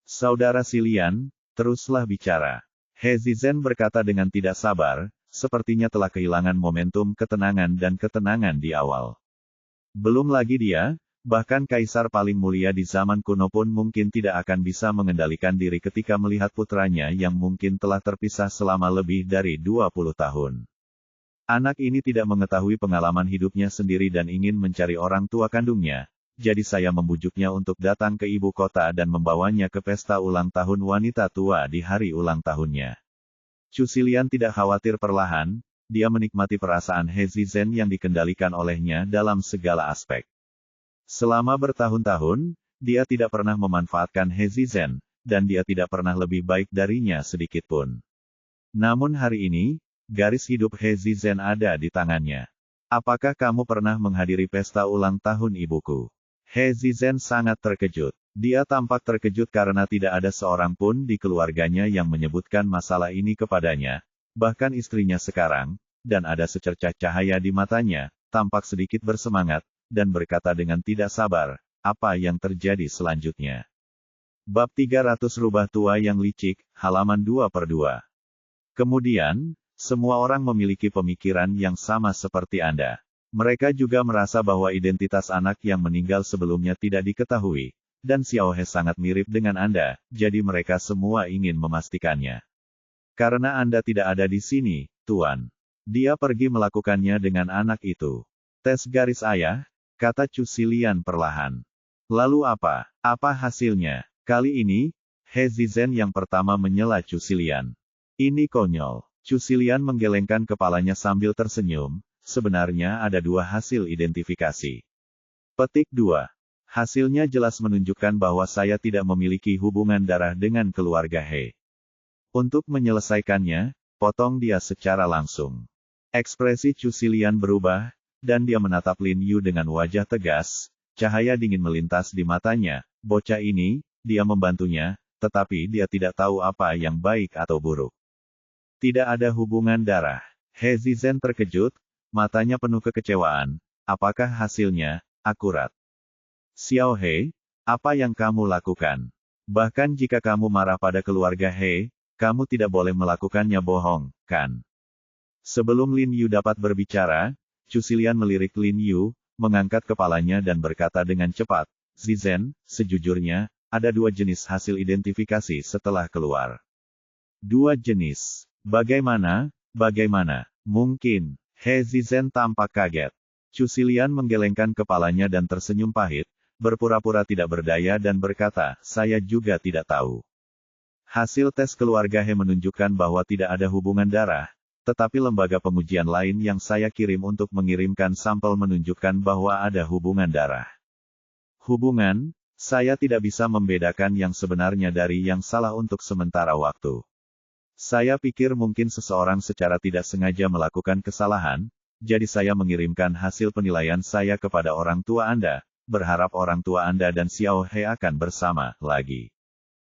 Saudara Silian, teruslah bicara. He Zizhen berkata dengan tidak sabar, sepertinya telah kehilangan momentum ketenangan dan ketenangan di awal. Belum lagi dia, bahkan kaisar paling mulia di zaman kuno pun mungkin tidak akan bisa mengendalikan diri ketika melihat putranya yang mungkin telah terpisah selama lebih dari 20 tahun. Anak ini tidak mengetahui pengalaman hidupnya sendiri dan ingin mencari orang tua kandungnya, jadi saya membujuknya untuk datang ke ibu kota dan membawanya ke pesta ulang tahun wanita tua di hari ulang tahunnya. Chu Silian tidak khawatir perlahan, dia menikmati perasaan He Zizhen yang dikendalikan olehnya dalam segala aspek. Selama bertahun-tahun, dia tidak pernah memanfaatkan He Zizhen, dan dia tidak pernah lebih baik darinya sedikitpun. Namun hari ini, garis hidup He Zizhen ada di tangannya. Apakah kamu pernah menghadiri pesta ulang tahun ibuku? He Zizhen sangat terkejut. Dia tampak terkejut karena tidak ada seorang pun di keluarganya yang menyebutkan masalah ini kepadanya, bahkan istrinya sekarang, dan ada secercah cahaya di matanya, tampak sedikit bersemangat, dan berkata dengan tidak sabar, apa yang terjadi selanjutnya. Bab 300 Rubah Tua yang Licik, halaman 2/2. Kemudian, semua orang memiliki pemikiran yang sama seperti Anda. Mereka juga merasa bahwa identitas anak yang meninggal sebelumnya tidak diketahui, dan Xiao He sangat mirip dengan Anda, jadi mereka semua ingin memastikannya. Karena Anda tidak ada di sini, Tuan. Dia pergi melakukannya dengan anak itu. Tes garis ayah, kata Chu Silian perlahan. Lalu apa? Apa hasilnya? Kali ini, He Zizhen yang pertama menyela Chu Silian. Ini konyol. Chu Silian menggelengkan kepalanya sambil tersenyum. Sebenarnya ada dua hasil identifikasi. Petik 2. Hasilnya jelas menunjukkan bahwa saya tidak memiliki hubungan darah dengan keluarga He. Untuk menyelesaikannya, potong dia secara langsung. Ekspresi Chu Silian berubah, dan dia menatap Lin Yu dengan wajah tegas, cahaya dingin melintas di matanya. Bocah ini, dia membantunya, tetapi dia tidak tahu apa yang baik atau buruk. Tidak ada hubungan darah. He Zizhen terkejut, matanya penuh kekecewaan. Apakah hasilnya akurat? Xiao He, apa yang kamu lakukan? Bahkan jika kamu marah pada keluarga He, kamu tidak boleh melakukannya bohong, kan? Sebelum Lin Yu dapat berbicara, Chu Silian melirik Lin Yu, mengangkat kepalanya dan berkata dengan cepat, Zizhen, sejujurnya, ada dua jenis hasil identifikasi setelah keluar. Dua jenis. Bagaimana? Mungkin. He Zizhen tampak kaget. Chu Silian menggelengkan kepalanya dan tersenyum pahit, berpura-pura tidak berdaya dan berkata, saya juga tidak tahu. Hasil tes keluarga He menunjukkan bahwa tidak ada hubungan darah, tetapi lembaga pengujian lain yang saya kirim untuk mengirimkan sampel menunjukkan bahwa ada hubungan darah. Hubungan, saya tidak bisa membedakan yang sebenarnya dari yang salah untuk sementara waktu. Saya pikir mungkin seseorang secara tidak sengaja melakukan kesalahan, jadi saya mengirimkan hasil penilaian saya kepada orang tua Anda, berharap orang tua Anda dan Xiao He akan bersama lagi.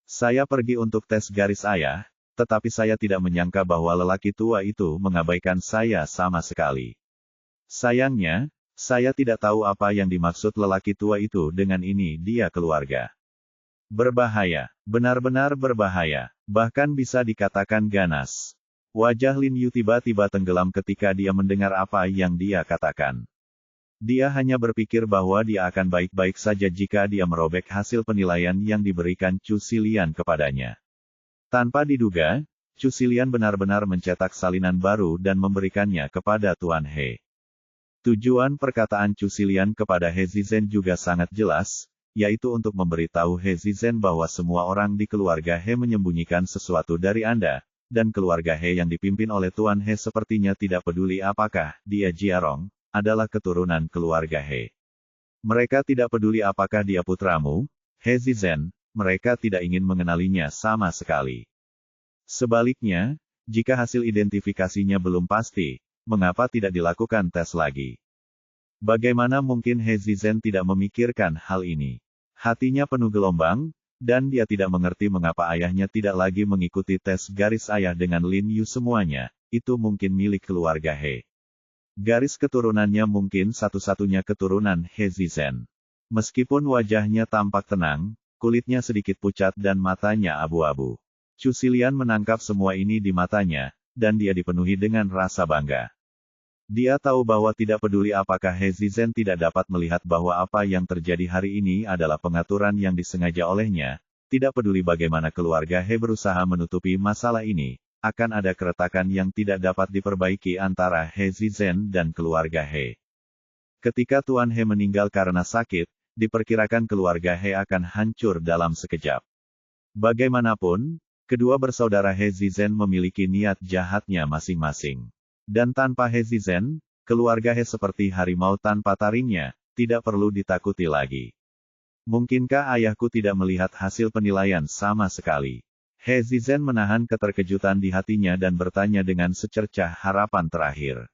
Saya pergi untuk tes garis ayah, tetapi saya tidak menyangka bahwa lelaki tua itu mengabaikan saya sama sekali. Sayangnya, saya tidak tahu apa yang dimaksud lelaki tua itu dengan ini dia keluarga. Berbahaya, benar-benar berbahaya, bahkan bisa dikatakan ganas. Wajah Lin Yu tiba-tiba tenggelam ketika dia mendengar apa yang dia katakan. Dia hanya berpikir bahwa dia akan baik-baik saja jika dia merobek hasil penilaian yang diberikan Chu Silian kepadanya. Tanpa diduga, Chu Silian benar-benar mencetak salinan baru dan memberikannya kepada Tuan He. Tujuan perkataan Chu Silian kepada He Zizhen juga sangat jelas, yaitu untuk memberitahu He Zizhen bahwa semua orang di keluarga He menyembunyikan sesuatu dari Anda, dan keluarga He yang dipimpin oleh Tuan He sepertinya tidak peduli apakah dia Jiarong, adalah keturunan keluarga He. Mereka tidak peduli apakah dia putramu, He Zizhen, mereka tidak ingin mengenalinya sama sekali. Sebaliknya, jika hasil identifikasinya belum pasti, mengapa tidak dilakukan tes lagi? Bagaimana mungkin He Zizhen tidak memikirkan hal ini? Hatinya penuh gelombang, Dan dia tidak mengerti mengapa ayahnya tidak lagi mengikuti tes garis ayah dengan Lin Yu semuanya, itu mungkin milik keluarga He. Garis keturunannya mungkin satu-satunya keturunan He Zizhen. Meskipun wajahnya tampak tenang, kulitnya sedikit pucat dan matanya abu-abu. Chu Xilian menangkap semua ini di matanya, dan dia dipenuhi dengan rasa bangga. Dia tahu bahwa tidak peduli apakah He Zizhen tidak dapat melihat bahwa apa yang terjadi hari ini adalah pengaturan yang disengaja olehnya, tidak peduli bagaimana keluarga He berusaha menutupi masalah ini, akan ada keretakan yang tidak dapat diperbaiki antara He Zizhen dan keluarga He. Ketika Tuan He meninggal karena sakit, diperkirakan keluarga He akan hancur dalam sekejap. Bagaimanapun, kedua bersaudara He Zizhen memiliki niat jahatnya masing-masing. Dan tanpa He Zizhen, keluarga He seperti harimau tanpa taringnya, tidak perlu ditakuti lagi. Mungkinkah ayahku tidak melihat hasil penilaian sama sekali? He Zizhen menahan keterkejutan di hatinya dan bertanya dengan secercah harapan terakhir.